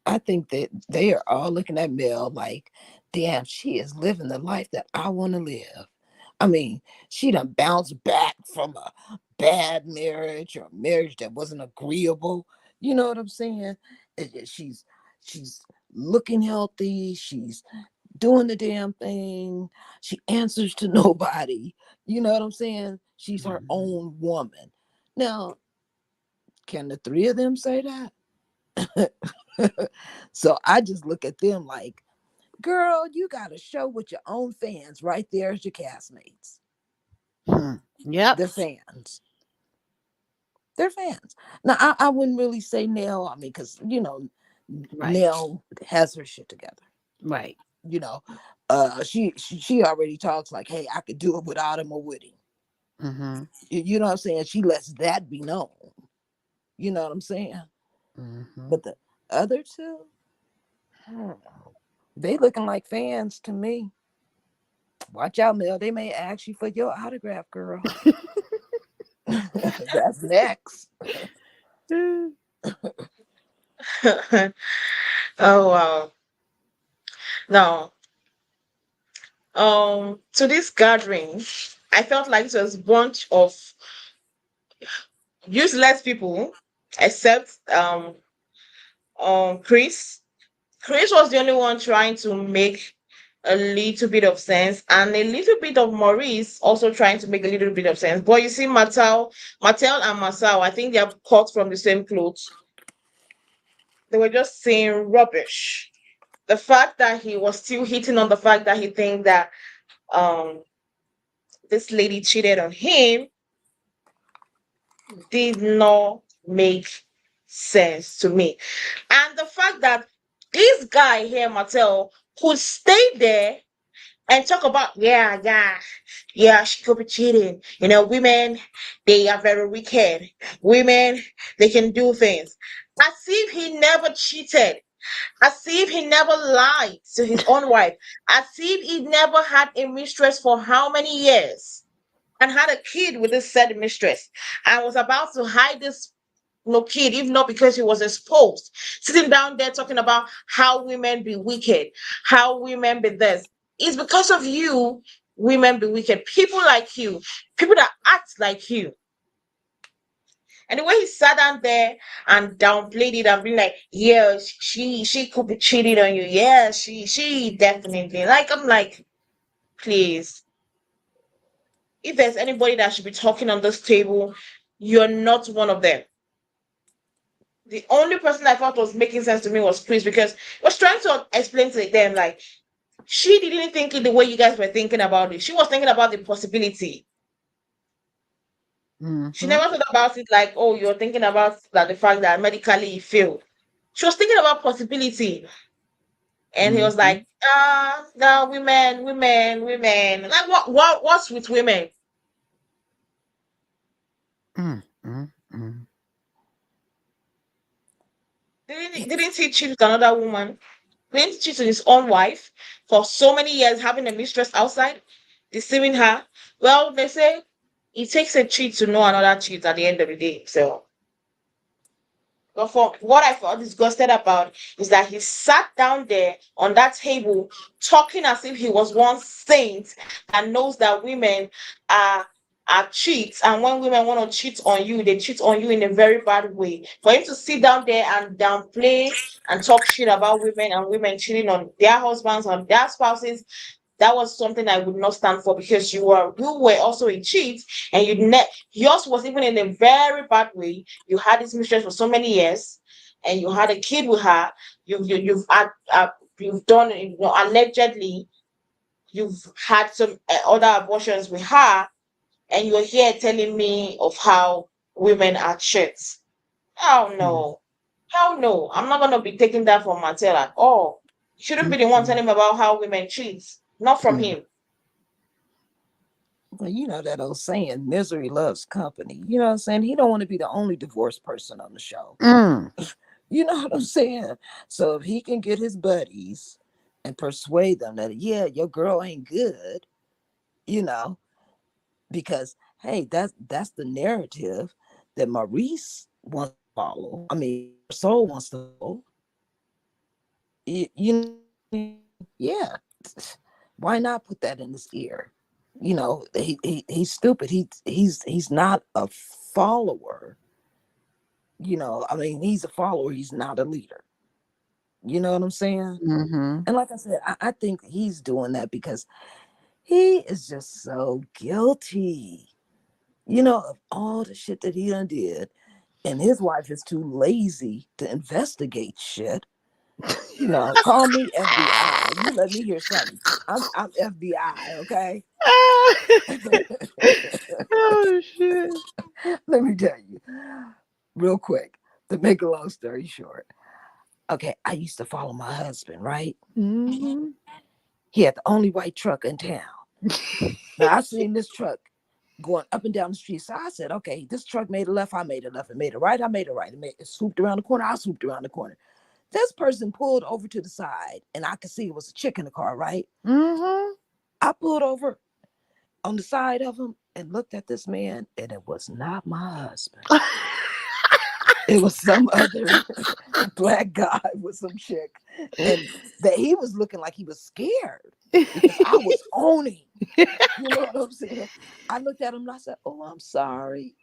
I think that they are all looking at Mel like, damn, she is living the life that I want to live. I mean, she done bounced back from a bad marriage or a marriage that wasn't agreeable. You know what I'm saying? She's looking healthy. She's doing the damn thing. She answers to nobody. You know what I'm saying? She's her Mhm. own woman. Now, can the three of them say that? So I just look at them like, girl, you got to show with your own fans right there as your castmates. Hmm. Yep. They're fans. They're fans. Now, I wouldn't really say Nell. I mean, because, Right. Nell has her shit together. Right. You know, she already talks like, hey, I could do it without him or with him. Mhm. You know what I'm saying? She lets that be known. You know what I'm saying? Mhm. But the other two, hmm, they looking like fans to me. Watch out, Mel. They may ask you for your autograph, girl. That's next. Oh wow. Now, to this gathering, I felt like it was a bunch of useless people, except Chris. Chris was the only one trying to make a little bit of sense, and a little bit of Maurice also trying to make a little bit of sense. But you see, Mattel and Marsau, I think they are cut from the same clothes. They were just saying rubbish. The fact that he was still hitting on the fact that he think that um this lady cheated on him did not make sense to me. And the fact that this guy here, Mattel, could stay there and talk about, yeah, she could be cheating. Women, they are very wicked. Women, they can do things. As if he never cheated. As if he never lied to his own wife. As if he never had a mistress for how many years and had a kid with this said mistress and was about to hide this no kid, if not because he was exposed, sitting down there talking about how women be wicked, how women be this. It's because of you, women be wicked. People like you, people that act like you. And the way he sat down there and downplayed it and being like, yeah, she could be cheating on you. Yeah, she definitely. Like I'm like, please, if there's anybody that should be talking on this table, you're not one of them. The only person I thought was making sense to me was Chris because he was trying to explain to them like she didn't think it the way you guys were thinking about it. She was thinking about the possibility. She Mhm. never thought about it like, oh, you're thinking about that the fact that medically he failed. She was thinking about possibility. And he was like, Mhm. no, women. Like what's with women? Mm, mm, mm. Didn't he cheat with another woman? Didn't he cheat with his own wife for so many years, having a mistress outside, deceiving her? Well, they say it takes a cheat to know another cheat at the end of the day. So, but for what I felt disgusted about is that he sat down there on that table talking as if he was one saint that knows that women are. are cheats, and when women want to cheat on you, they cheat on you in a very bad way. For him to sit down there and downplay and talk shit about women and women cheating on their husbands, on their spouses, that was something I would not stand for, because you were also a cheat, and yours was even in a very bad way. You had this mistress for so many years, and you had a kid with her. You've done, allegedly you've had some other abortions with her, and you're here telling me of how women are chicks. Hell no. Hell no. I'm not gonna be taking that from Martel at all. You shouldn't be the one Mm-mm. telling me about how women cheat. Not from Mm. him. Well, you know that old saying, misery loves company. You know what I'm saying? He don't want to be the only divorced person on the show. Mm. You know what I'm saying? So if he can get his buddies and persuade them that, yeah, your girl ain't good, you know, because hey, that's the narrative that Maurice wants to follow. I mean, Soul wants to follow. Yeah. Why not put that in his ear? You know, he's stupid. He's not a follower. You know, I mean, he's a follower. He's not a leader. You know what I'm saying? Mm-hmm. And like I said, I think he's doing that because he is just so guilty. You know, of all the shit that he done did, and his wife is too lazy to investigate shit. You know, call me FBI. You let me hear something. I'm FBI, okay? Oh shit. Let me tell you, real quick, to make a long story short. Okay, I used to follow my husband, right? Mm-hmm. He had the only white truck in town. Now I seen this truck going up and down the street. So I said, okay, this truck made a left, I made a left. It made a right, I made a right. It swooped around the corner, I swooped around the corner. This person pulled over to the side, and I could see it was a chick in the car, right? Mm-hmm. I pulled over on the side of him and looked at this man, and it was not my husband. It was some other black guy with some chick. And that he was looking like he was scared because I was owning. You know what I'm saying? I looked at him and I said, oh, I'm sorry.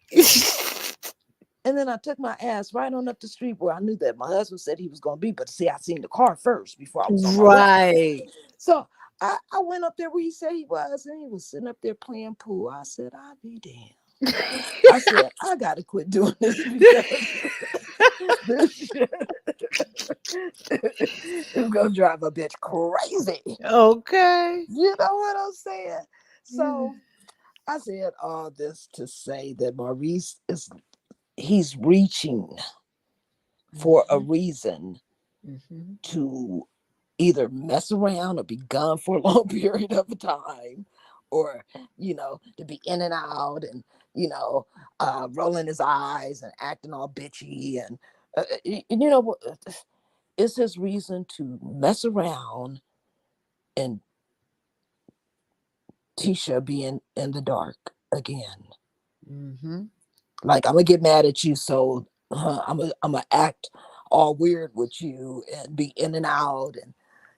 And then I took my ass right on up the street where I knew that my husband said he was going to be. But see, I seen the car first before I was on my way. Right. So I went up there where he said he was, and he was sitting up there playing pool. I said, I'll be damned. I said, I got to quit doing this because this shit is going to drive a bitch crazy. Okay. You know what I'm saying? So I said all this to say that Maurice he's reaching for a reason Mm-hmm. to either mess around or be gone for a long period of time, or to be in and out, and rolling his eyes and acting all bitchy, and what, it's his reason to mess around and Tisha being in the dark again. Mm-hmm. Like, I'm gonna get mad at you, so I'm gonna act all weird with you and be in and out, and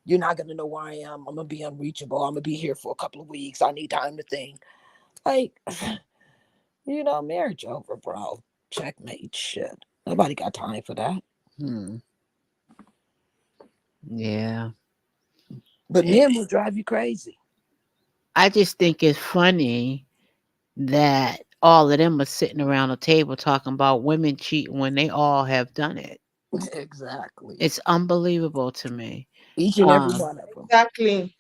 you're not gonna know where I am. I'm gonna be unreachable. I'm gonna be here for a couple of weeks. I need time to think. Like, marriage over, bro. Checkmate. Shit. Nobody got time for that. Hmm. Yeah. But It, men will drive you crazy. I just think it's funny that all of them are sitting around a table talking about women cheating when they all have done it. Exactly. It's unbelievable to me. Each and every Um, one of them. Exactly.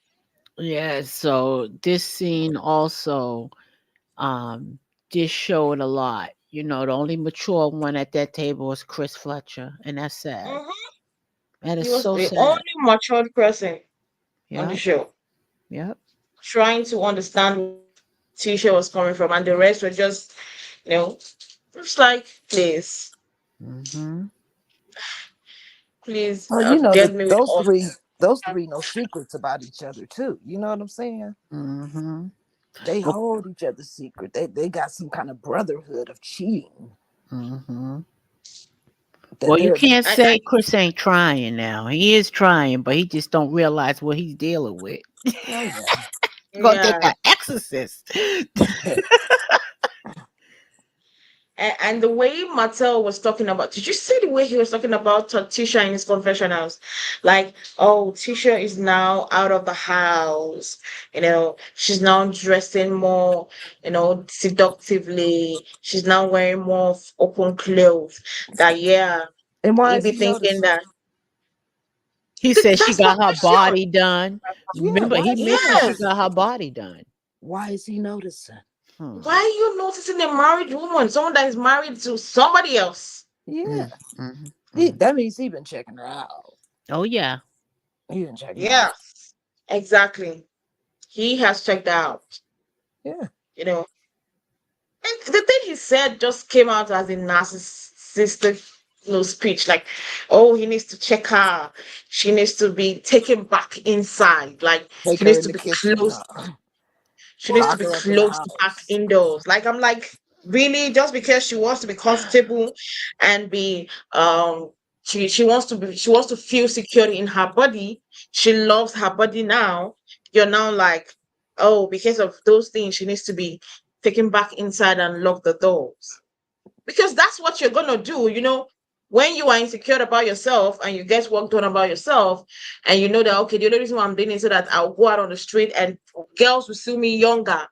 yeah, so this scene also um just showed a lot. The only mature one at that table was Chris Fletcher, and that's sad. Hmm. That is He was so the sad. only matured person on the Yep, show, yep. trying to understand where Tisha was coming from, and the rest were just, you know, just like, please, Mhm. please, Well, get me with those all. three know secrets about each other too. You know what I'm saying? Mhm. They Well, hold each other's secret. They got some kind of brotherhood of cheating mhm. that Well, you they're. can't I, say Chris ain't trying now. He is trying, but he just don't realize what he's dealing with. Oh yeah. Gonna take yeah, an exorcist. And the way Martel was talking about, did you see the way he was talking about Tisha in his confessionals? Like, oh, Tisha is now out of the house. She's now dressing more, seductively. She's now wearing more open clothes. That, yeah, And why he is be he thinking noticing? that. He said she That's my got her question. body done. Yeah, Remember, he mentioned she Yes. got her body done. why is he noticing? Why Hmm. are you noticing a married woman, someone that is married to somebody else? Yeah, Mm, mhm, mhm. that means he been checking her out. Oh yeah. He been checking her out. Yes, exactly. He has checked out, Yeah, you know. And the thing he said just came out as a narcissistic speech, like, oh, he needs to check her. She needs to be taken back inside. Like, take she her needs in to the be kitchen, close. huh? She needs to Lock be her up in the closed back house. indoors. Like, I'm like, really? Just because she wants to be comfortable and be she wants to feel secure in her body. She loves her body now. You're now like, oh, because of those things, she needs to be taken back inside and lock the doors. Because that's what you're gonna do. When you are insecure about yourself and you get work done about yourself, and you know that, okay, the only reason why I'm doing it is so that I'll go out on the street and girls will see me younger.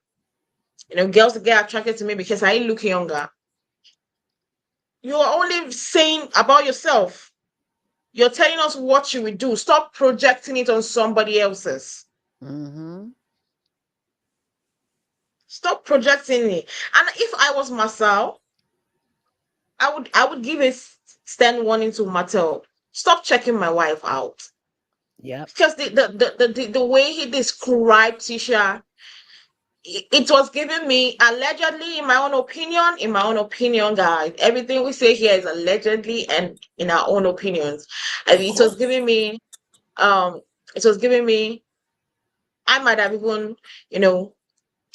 Girls will get attracted to me because I look younger. You're only saying about yourself. You're telling us what you will do. Stop projecting it on somebody else's. Mhm. Stop projecting it. And if I was Marsau, I would give a stand warning to Mattel. Stop checking my wife out. Yep. Because the way he described Tisha, it was giving me, allegedly, in my own opinion, guys. Everything we say here is allegedly and in our own opinions. And Of it was course. giving me, um, it was giving me, I might have even, you know,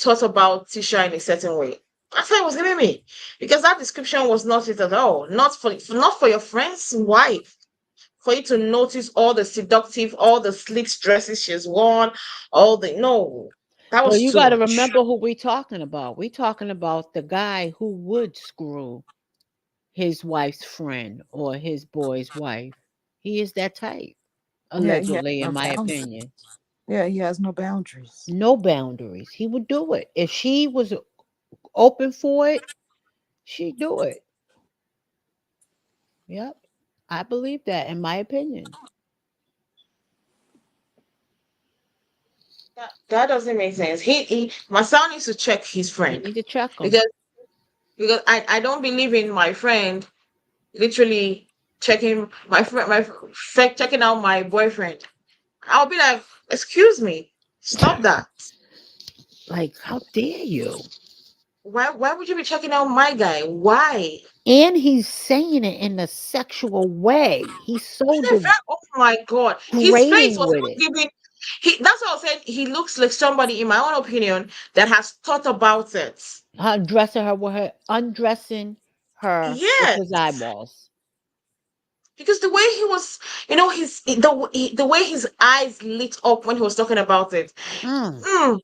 thought about Tisha in a certain way. That's what it was giving me. Because that description was not it at all. Not for your friend's wife. For you to notice all the slick dresses she's worn, all the no. That Well, was you too got to much. remember who we talking about. We talking about the guy who would screw his wife's friend or his boy's wife. He is that type, Yeah, he has allegedly, in no my boundaries. opinion. Yeah, he has no boundaries. No boundaries. He would do it. If she was open for it, she'd do it. Yep. I believe that, in my opinion. That doesn't make sense. My son needs to check his You friend need to check him. because I don't believe in my friend literally checking checking out my boyfriend. I'll be like, excuse me, stop that. Like, how dare you? Why would you be checking out my guy? Why? And he's saying it in a sexual way. He's so Oh my god, his face degrading was with it. even giving. That's what I said. He looks like somebody, in my own opinion, that has thought about it. Undressing her with Yes, his eyeballs. because the way he was, the way his eyes lit up when he was talking about it. Mm. Mm,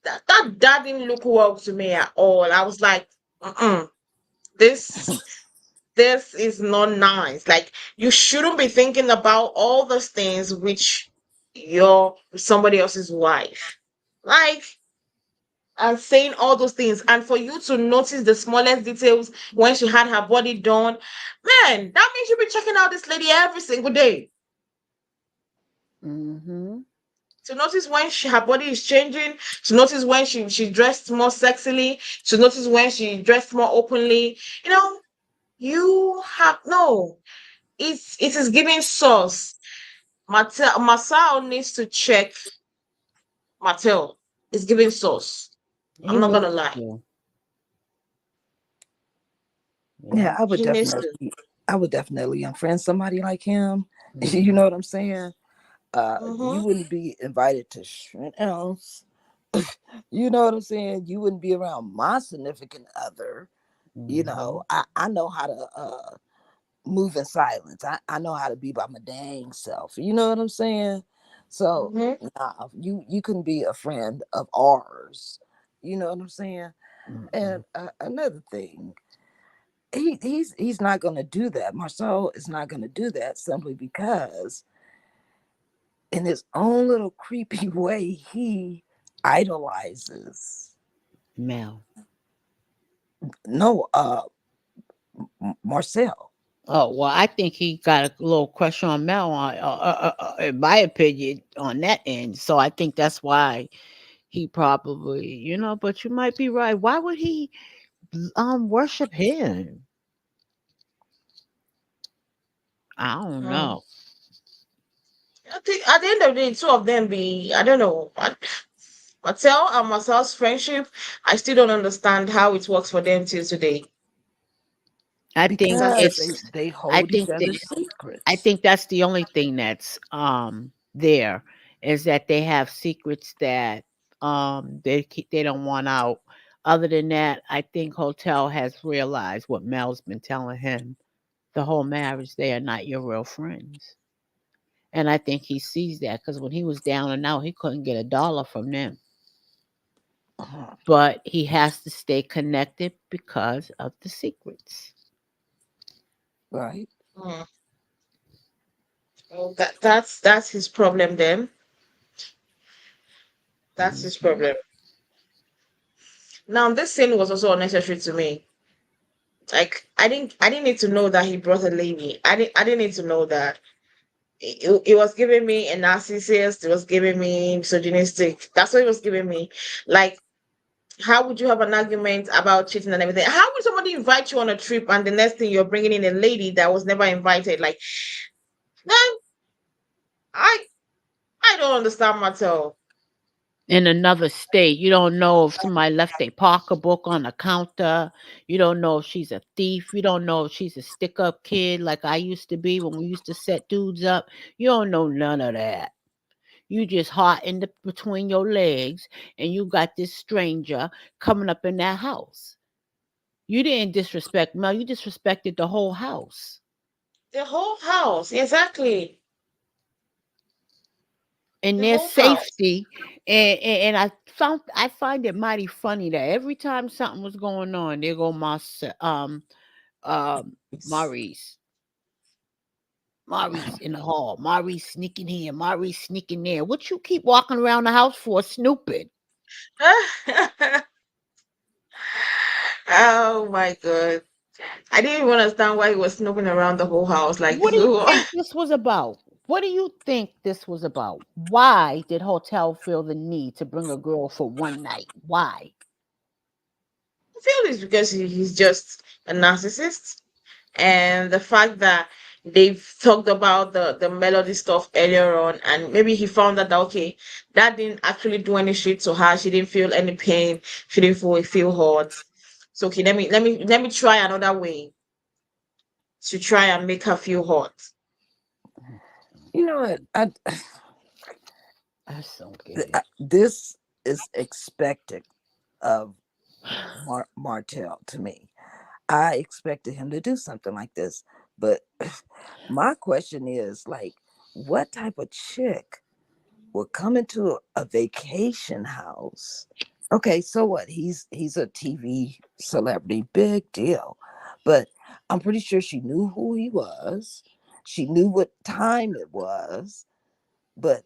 that didn't look well to me at all. I was like, this this is not nice. Like, you shouldn't be thinking about all those things which you're somebody else's wife. Like, and saying all those things, and for you to notice the smallest details when she had her body done, man, that means you'll be checking out this lady every single day. Mm-hmm. To notice when her body is changing, to notice when she dressed more sexily, to notice when she dressed more openly. You have no. It is giving source. Masao needs to check Mattel. It's giving source. He I'm not gonna needs lie. to. Yeah, Yeah. He needs to. I would definitely unfriend somebody like him. You Mm-hmm. know what I'm saying? Mm-hmm. You wouldn't be invited to shit else. You know what I'm saying? You wouldn't be around my significant other. Mm-hmm. I know how to move in silence. I know how to be by my dang self. You know what I'm saying? So Mm-hmm. nah, you can be a friend of ours. You know what I'm saying? Mm-hmm. And another thing. he's not going to do that. Marsau is not going to do that simply because, in his own little creepy way, he idolizes Mel. no Marcel. Oh well, I think he got a little crush on Mel, in my opinion, on that end. So I think that's why he probably, But you might be right. Why would he worship him? I don't Hmm. know. I think at the end of the day, two of them be, I don't know. Mattel and Marcel's friendship, I still don't understand how it works for them till today. I think That's Because it's. they I hold each think that. other's I secrets. think that's the only thing that's there is that they have secrets that they don't want out. Other than that, I think Hotel has realized what Mel's been telling him the whole marriage. They are not your real friends. And I think he sees that because when he was down and out, he couldn't get a dollar from them. Uh-huh. But he has to stay connected because of the secrets. Right. mm, well, that's his problem then. That's his Mhm. problem. Now this scene was also unnecessary to me. Like I didn't need to know that he brought a lady. I didn't need to know that. It was giving me a narcissist. It was giving me misogynistic. That's what it was giving me. Like, how would you have an argument about cheating and everything? How would somebody invite you on a trip and the next thing you're bringing in a lady that was never invited? Like, man, I I don't understand myself. In another state. You don't know if somebody left a pocketbook on the counter. You don't know if she's a thief. You don't know if she's a stick up kid like I used to be when we used to set dudes up. You don't know none of that. You just hot in between your legs and you got this stranger coming up in that house. You didn't disrespect Mel, you disrespected the whole house. The whole house, exactly. And The their whole house. safety. And I find it mighty funny that every time something was going on, there go my um Maurice. Maurice in the hall. Maurice sneaking here. Maurice sneaking there. What you keep walking around the house for, snooping? Oh my god. I didn't even understand why he was snooping around the whole house. Like, What do you think this was about? What do you think this was about? Why did Hotel feel the need to bring a girl for one night? Why? I feel it's because he's just a narcissist. And the fact that they've talked about the melody stuff earlier on, and maybe he found that okay, that didn't actually do any shit to her. She didn't feel any pain. She didn't feel hurt. So okay, let me try another way to try and make her feel hurt. You know what? I just don't get it. This is expected of Martell to me. I expected him to do something like this, but my question is like, what type of chick would come into a vacation house? Okay, so what? He's a TV celebrity, big deal. But I'm pretty sure she knew who he was. She knew what time it was. But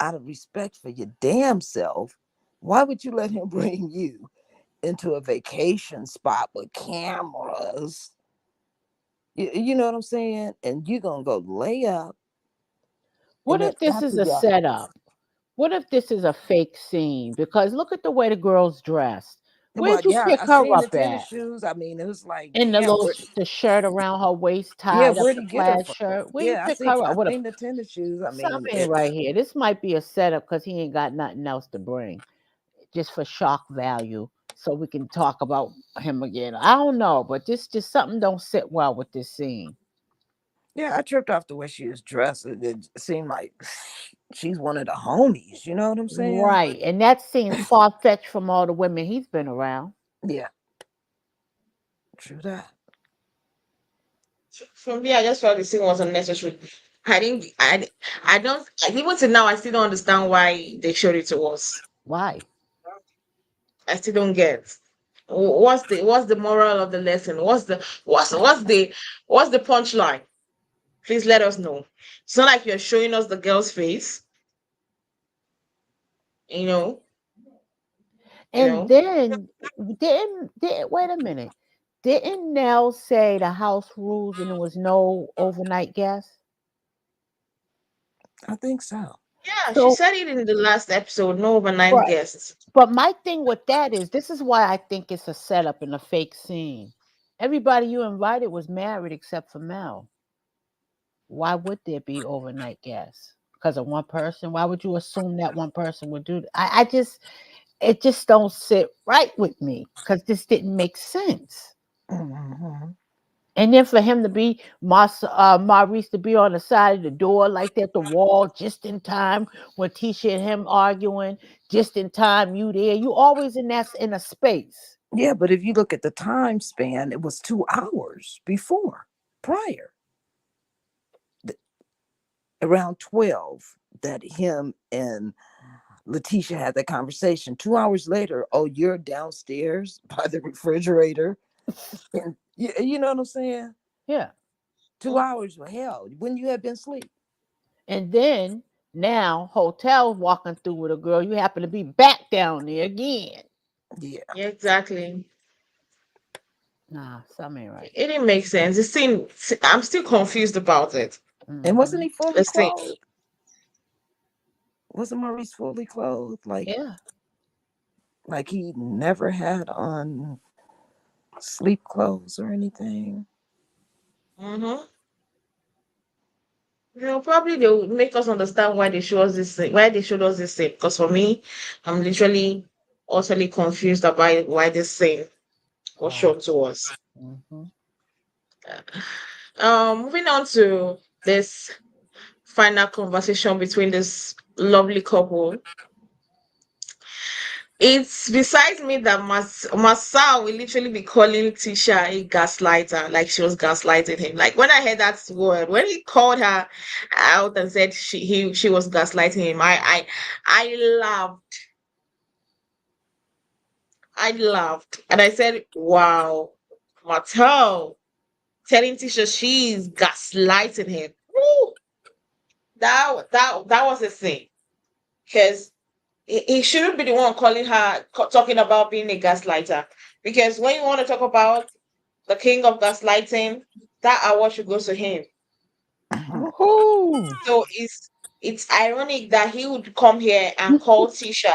out of respect for your damn self, why would you let him bring you into a vacation spot with cameras? You know what I'm saying? And you're gonna go lay up, What and then if this after is a y'all, setup? What if this is a fake scene? Because look at the way the girl's dressed. well, Where'd you yeah, pick I her seen the up tennis at? shoes. I mean, it was like, In the damn, little the shirt around her waist, yeah, tied up where'd the he get her plaid from? shirt. Where you Yeah, pick her I up? What a seen the tennis shoes. I mean, something ain't it's right here. This might be a setup because he ain't got nothing else to bring, just for shock value, so we can talk about him again. I don't know, but this just something don't sit well with this scene. yeah, I tripped off the way she was dressed. It seemed like she's one of the homies. You know what I'm saying? Right, and that seems far fetched from all the women he's been around. Yeah, true that. For me, I just felt the scene was unnecessary. I didn't. I don't. Even till now, I still don't understand why they showed it to us. Why? I still don't get. What's the moral of the lesson? What's the punchline? Please let us know. It's not like you're showing us the girl's face, you know, you And know. then didn't wait a minute. Didn't Nell say the house rules and there was no overnight guests? I think so. Yeah, she So said it in the last episode. No overnight right. guests. But my thing with that is this is why I think it's a setup and a fake scene. Everybody you invited was married except for Mel. Why would there be overnight guests? Because of one person? Why would you assume that one person would do that? I just it just don't sit right with me because this didn't make sense. Hmm. And then for him to be Maurice to be on the side of the door like that, the wall, just in time when Tisha and him arguing, just in time you there. You always in a space. Yeah, but if you look at the time span, it was 2 hours before, prior, th- around 12, that him and Latisha had that conversation. 2 hours later, oh, you're downstairs by the refrigerator. And you know what I'm saying? Yeah. 2 hours, well, hell, when you have been asleep. And then now hotel walking through with a girl, you happen to be back down there again. Yeah. Yeah, exactly. Nah, something ain't right. It didn't make sense. I'm still confused about it. And wasn't Hmm. he fully Let's see. clothed? Wasn't Maurice fully clothed? Yeah. Like he never had on sleep clothes or anything. Mm-hmm. Probably they'll make us understand why they show us this thing, why they showed us this thing. Because for me, I'm literally utterly confused about why this thing was Wow. shown to us. Hmm. Moving on to this final conversation between this lovely couple. It's besides me that Marsau will literally be calling Tisha a gaslighter, like she was gaslighting him. Like when I heard that word, when he called her out and said she was gaslighting him, I laughed. I laughed. And I said, wow, Mattel telling Tisha she's gaslighting him. Woo! That was a thing. Because he shouldn't be the one calling her talking about being a gaslighter. Because when you want to talk about the king of gaslighting, that award should go to him. Woohoo! So it's ironic that he would come here and call Tisha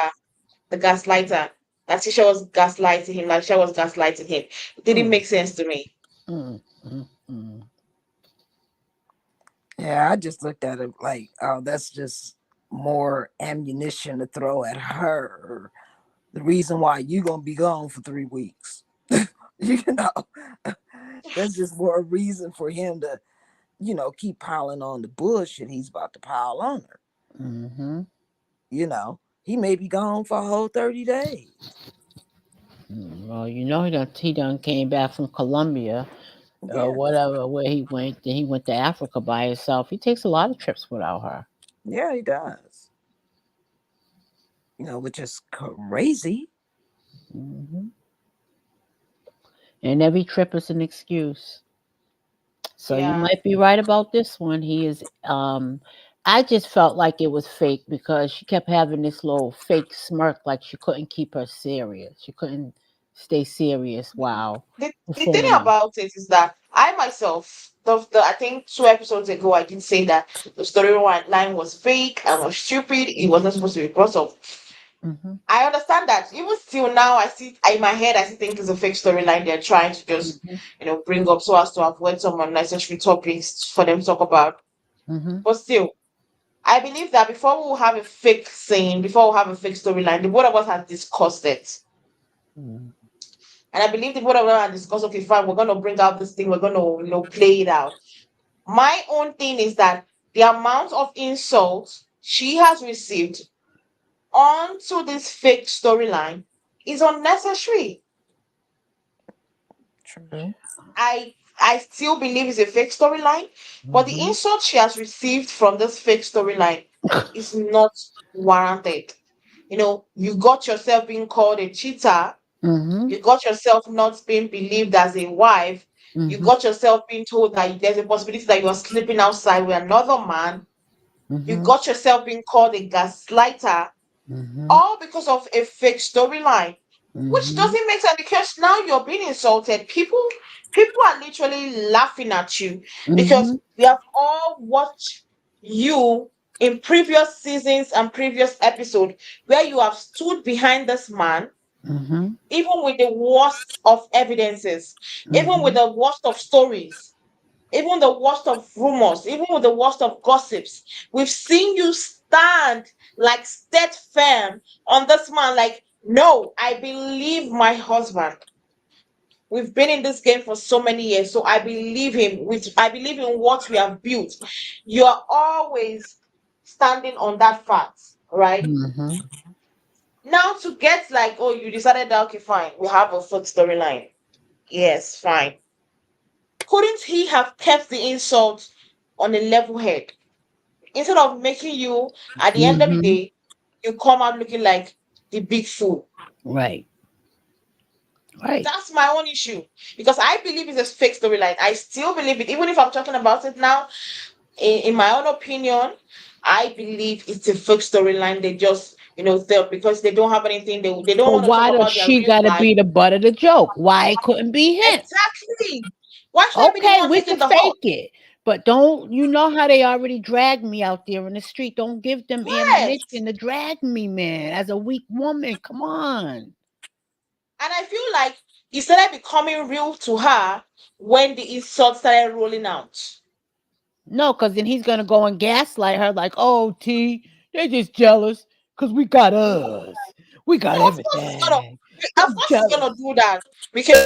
the gaslighter. That Tisha was gaslighting him, like Tisha was gaslighting him. It didn't Mm, make sense to me. mm, mm, mm. Yeah, I just looked at it like, oh, that's just more ammunition to throw at her. The reason why you gonna be gone for 3 weeks. you know, that's just more reason for him to, keep piling on the bullshit he's about to pile on her. Mhm. He may be gone for a whole 30 days. Well, he done came back from Colombia or Yeah, whatever where he went. Then he went to Africa by himself. He takes a lot of trips without her. yeah, he does. Which is crazy. Hmm. And every trip is an excuse. So you Yeah. might be right about this one. He is. I just felt like it was fake because she kept having this little fake smirk, like she couldn't keep her serious. She couldn't stay serious while The thing performing. about it is that I myself, I think 2 episodes ago, I did say that the storyline was fake and was stupid. It wasn't supposed to be brought up. Hmm. I understand that. Even still now, I see in my head, I still think it's a fake storyline. They're trying to just, Hmm. bring up so as to avoid some unnecessary topics for them to talk about. Hmm. But still, I believe that before we have a fake scene, before we have a fake storyline, the both of us have discussed it. Hmm. And I believe the both of us have discussed, okay, fine, we're gonna bring out this thing, we're gonna, play it out. My own thing is that the amount of insults she has received onto this fake storyline is unnecessary. True. I still believe it's a fake storyline, but the Hmm. insult she has received from this fake storyline is not warranted. You got yourself being called a cheater. Mhm. You got yourself not being believed as a wife. You Mhm. got yourself being told that there's a possibility that you are sleeping outside with another man. You Mhm. got yourself being called a gaslighter, Mhm. all because of a fake storyline, which Mhm. doesn't make sense because now you're being insulted. People are literally laughing at you because Mhm. we have all watched you in previous seasons and previous episodes where you have stood behind this man, Mhm. even with the worst of evidences, even with Mhm. the worst of stories, even the worst of rumors, even with the worst of gossips. We've seen you stand like stead firm on this man, like, no, I believe my husband. We've been in this game for so many years, so I believe him. I believe in what we have built. You are always standing on that fact, right? Mhm. Now to get like, oh, you decided that okay, fine, we have a foot storyline. Yes, fine. Couldn't he have kept the insult on a level head instead of making you, at the end of the Mhm. day, you come out looking like the big fool? Right. Right. That's my own issue because I believe it's a fake storyline. I still believe it, even if I'm talking about it now. In my own opinion, I believe it's a fake storyline. They just, because they don't have anything. They don't But want to talk why does about their she real got to life. be the butt of the joke? Why it couldn't be him? Exactly. Why should I be the Okay, one we taking could the hot? fake it, but don't you know how they already dragged me out there in the street? Don't give them Yes. ammunition to drag me, man. As a weak woman, come on. And I feel like it started becoming real to her when the insults started rolling out. No, because then he's gonna go and gaslight her like, "Oh, T, they're just jealous because we got us, we got Yeah, everything. They're of course he's gonna jealous." do that because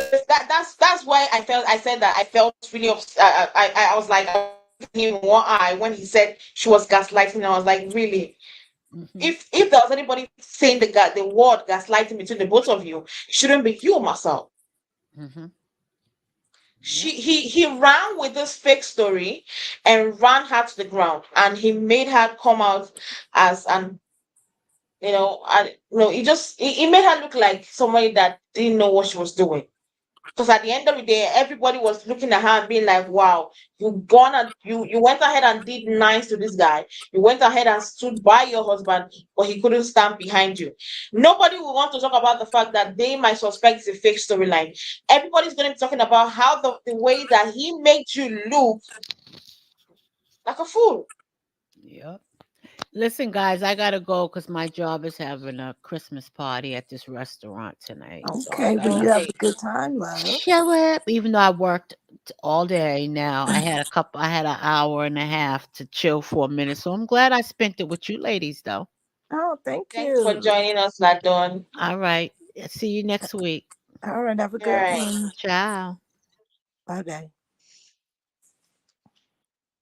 that's why I said that I felt really I was like I was looking him in one eye when he said she was gaslighting. I was like, really? Hmm. If there was anybody saying the word gaslighting between the both of you, it shouldn't be you, Marcel. Hmm. She Yep. he ran with this fake story and ran her to the ground, and he made her come out as an and no, he made her look like somebody that didn't know what she was doing. Because at the end of the day, everybody was looking at her and being like, "Wow, you went ahead and did nice to this guy. You went ahead and stood by your husband, but he couldn't stand behind you." Nobody will want to talk about the fact that they might suspect it's a fake storyline. Everybody's going to be talking about how the way that he made you look like a fool. Yep. Listen, guys, I gotta go because my job is having a Christmas party at this restaurant tonight. So I Okay, well, you gotta have a Okay. good time, love. show up. Even though I worked all day now, I had an hour and a half to chill for a minute. So I'm glad I spent it with you ladies, though. Oh, thank Thanks for you. joining us, Ladon. All right. See you next week. All right, have a All good right. one. Ciao. Bye bye.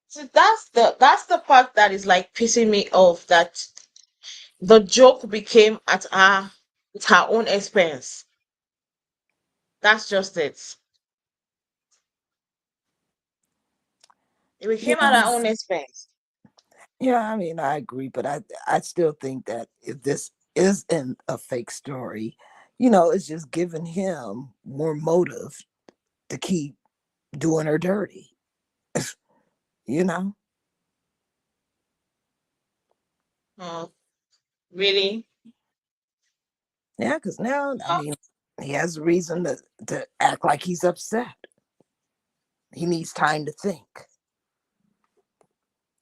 So that's the part that is like pissing me off, that the joke became at her own expense. That's just it. It became at Yeah, her own expense. yeah. I mean, I agree, but I still think that if this isn't a fake story, it's just giving him more motive to keep doing her dirty. You know? Oh, really? Yeah, because now, I Oh, mean, he has a reason to act like he's upset. He needs time to think.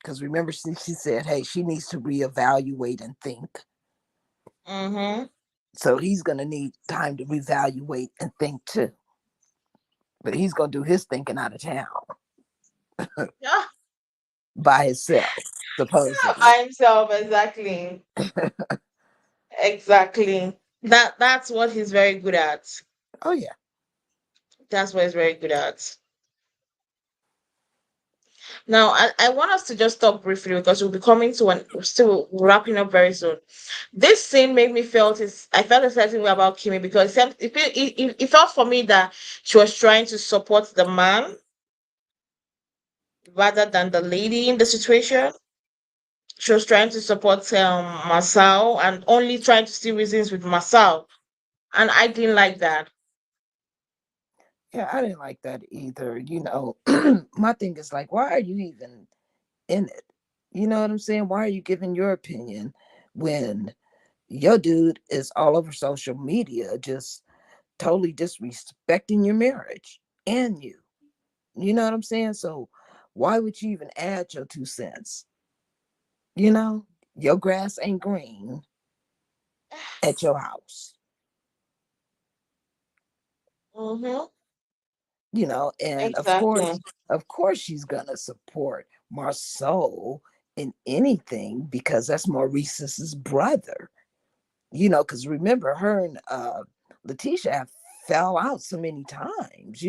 Because remember, she said, hey, she needs to reevaluate and think. mm-hmm. So he's going to need time to reevaluate and think too. But he's going to do his thinking out of town Yeah, by himself, supposedly. by himself, exactly. Exactly. That's what he's very good at. Oh, yeah. That's what he's very good at. Now, I want us to just stop briefly because we'll be coming to still wrapping up very soon. This scene made me I felt a certain way about Kimmy because it felt for me that she was trying to support the man rather than the lady in the situation. She was trying to support Marsau and only trying to see reasons with Marsau. and I didn't like that. Yeah, I didn't like that either. My thing is like, why are you even in it? You know what I'm saying? Why are you giving your opinion when your dude is all over social media just totally disrespecting your marriage and you? You know what I'm saying? So why would you even add your 2 cents? You know, your grass ain't green at your house. Mm-hmm. And Exactly. of course she's gonna support Marsau in anything because that's Maurice's brother. Because remember, her and Latisha have fell out so many times.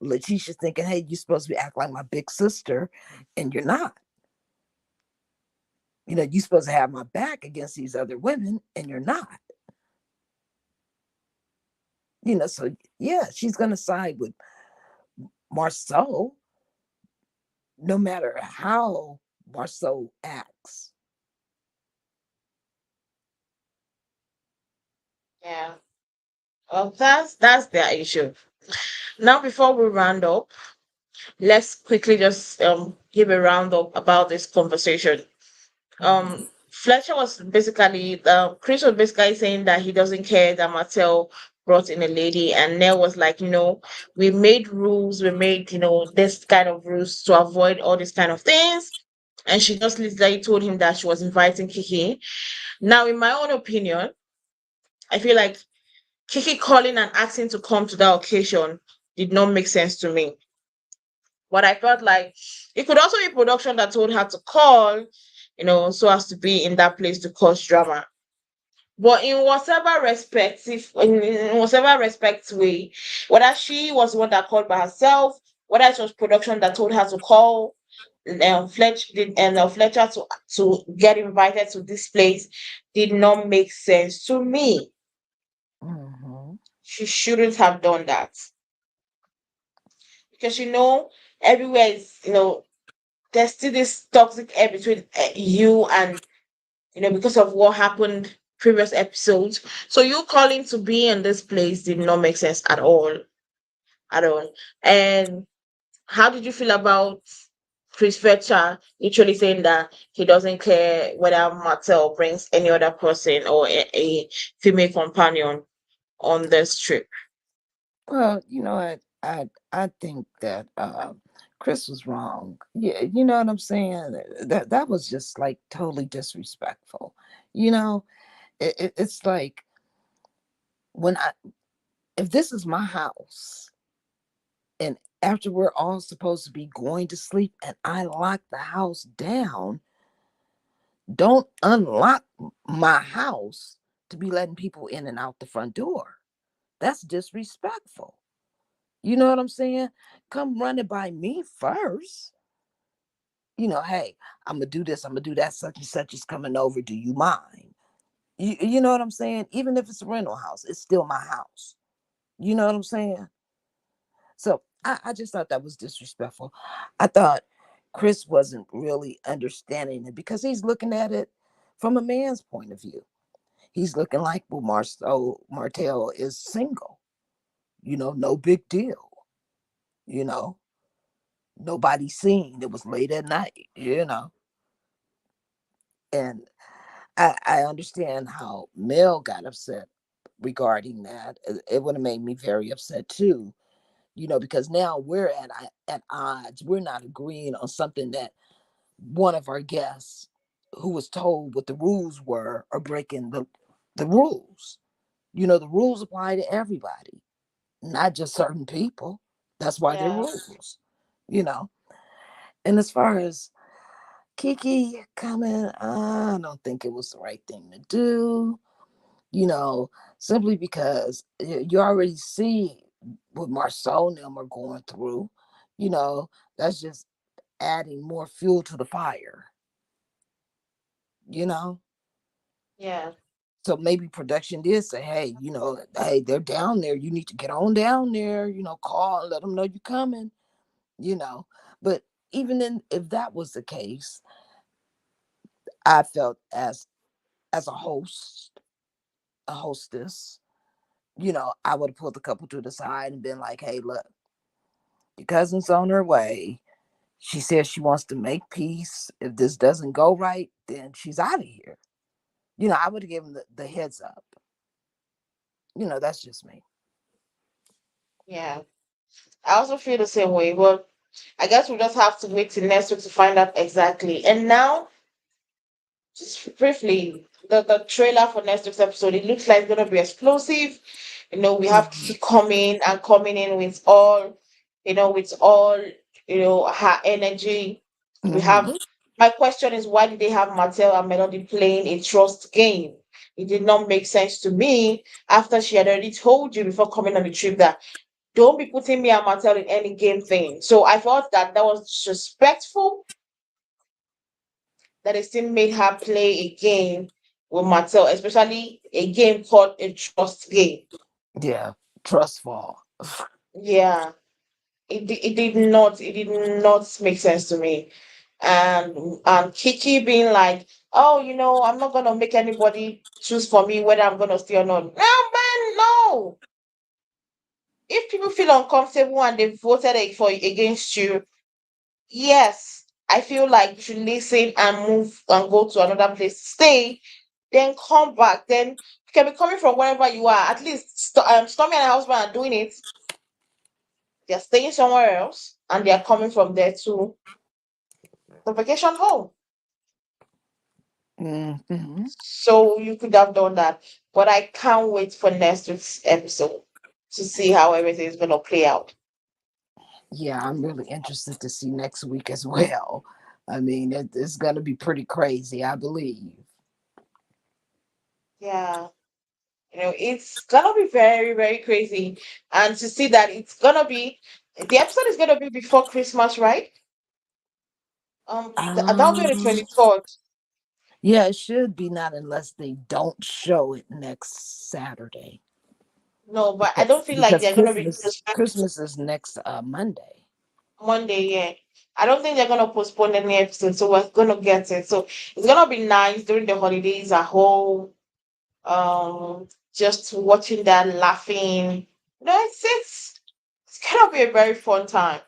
Latisha thinking, hey, you're supposed to be act like my big sister, and you're not. You're supposed to have my back against these other women, and you're not. So yeah, she's gonna side with Marsau no matter how Marsau acts. Yeah. Well, that's their issue. Now, before we round up, let's quickly just give a round up about this conversation. Mhm. Fletcher was basically Chris was basically saying that he doesn't care that Martel brought in a lady, and Nell was like, we made rules, we made this kind of rules to avoid all these kind of things, and she just literally told him that she was inviting KeKe. Now, in my own opinion, I feel like KeKe calling and asking to come to that occasion did not make sense to me. But I felt like it could also be production that told her to call, so as to be in that place to cause drama. But in whatever respect, if in whatever respect way, whether she was the one that called by herself, whether it was production that told her to call, Fletcher to get invited to this place did not make sense to me. Mhm. She shouldn't have done that because everywhere is there's still this toxic air between you and because of what happened previous episodes. So you calling to be in this place did not make sense at all, at all. And how did you feel about Chris Fletcher literally saying that he doesn't care whether Martel brings any other person or a female companion on this trip? Well, I think that Chris was wrong. Yeah, you know what I'm saying? That was just like totally disrespectful. You know, it's like when I if this is my house and after we're all supposed to be going to sleep and I lock the house down, don't unlock my house to be letting people in and out the front door. That's disrespectful. You know what I'm saying? Come run it by me first. Hey, I'm gonna do this, I'm gonna do that, such and such is coming over. Do you mind? You know what I'm saying? Even if it's a rental house, it's still my house. You know what I'm saying? So I just thought that was disrespectful. I thought Chris wasn't really understanding it because he's looking at it from a man's point of view. He's looking like, well, Martell is single. No big deal. You know, nobody seen. It was late at night. And I understand how Mel got upset regarding that. It would have made me very upset too. Because now we're at odds. We're not agreeing on something that one of our guests who was told what the rules were are breaking the rules. The rules apply to everybody, not just certain people. That's why they're Yeah. rules. You know. And as far as KeKe coming, I don't think it was the right thing to do. You know, simply because you already see what Marsau and them are going through. You know, that's just adding more fuel to the fire. You know, Yeah. so maybe production did say, hey, hey, they're down there. You need to get on down there. Call and let them know you're coming. You know, but even if that was the case, I felt as a host, a hostess, I would have pulled the couple to the side and been like, hey, look, your cousin's on her way. She says she wants to make peace. If this doesn't go right, then she's out of here. I would have given the heads up. That's just me. Yeah. I also feel the same way, but I guess we'll just have to wait till next week to find out exactly. And now, just briefly, the trailer for next week's episode, it looks like it's gonna be explosive. We have Mhm. KeKe coming and coming in with all, with all, her energy. We have Mhm. My question is, why did they have Martell and Melody playing a trust game? It did not make sense to me after she had already told you before coming on the trip that don't be putting me and Martell in any game thing. So I thought that was disrespectful that they still made her play a game with Martell, especially a game called a trust game. Yeah, trust fall. Yeah, it did not make sense to me. And KeKe being like, oh, I'm not gonna make anybody choose for me whether I'm gonna stay or not. No, man, no. If people feel uncomfortable and they voted for against you, yes, I feel like you should listen and move and go to another place to stay, then come back. Then you can be coming from wherever you are. At least Stormy and her husband are doing it. They're staying somewhere else and they are coming from there to the vacation home. Hmm. So you could have done that. But I can't wait for next week's episode to see how everything is gonna play out. Yeah, I'm really interested to see next week as well. I mean, it's going to be pretty crazy, I believe. Yeah. It's gonna be very, very crazy. And to see that the episode is gonna be before Christmas, right? That'll be on the Um, 23rd. yeah, it should be, not unless they don't show it next Saturday. No, but I Because don't feel like because they're gonna be Christmas is next Monday. Monday, yeah. I don't think they're gonna postpone any episode, so we're gonna get it. So it's gonna be nice during the holidays at home. Just watching that, laughing. It's gonna be a very fun time.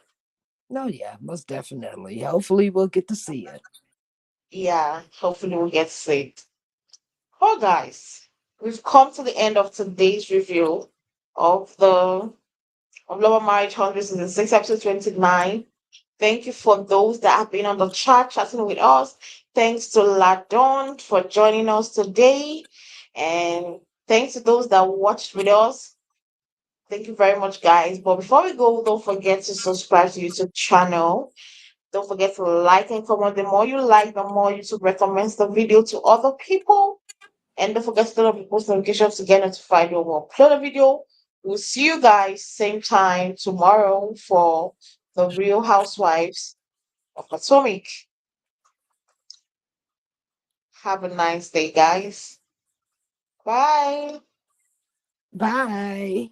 No, yeah, most definitely. Hopefully, we'll get to see it. Yeah, hopefully we'll get to see it. Oh, guys, we've come to the end of today's review of the of Love and Marriage 100 season 6 episode 29. Thank you for those that have been on the chat chatting with us. Thanks to Ladon for joining us today. And thanks to those that watched with us. Thank you very much, guys. But before we go, don't forget to subscribe to YouTube channel. Don't forget to like and comment. The more you like, the more YouTube recommends the video to other people. And don't forget to turn on the post notifications to get notified when we upload a video. We'll see you guys same time tomorrow for the Real Housewives of Potomac. Have a nice day, guys. Bye. Bye.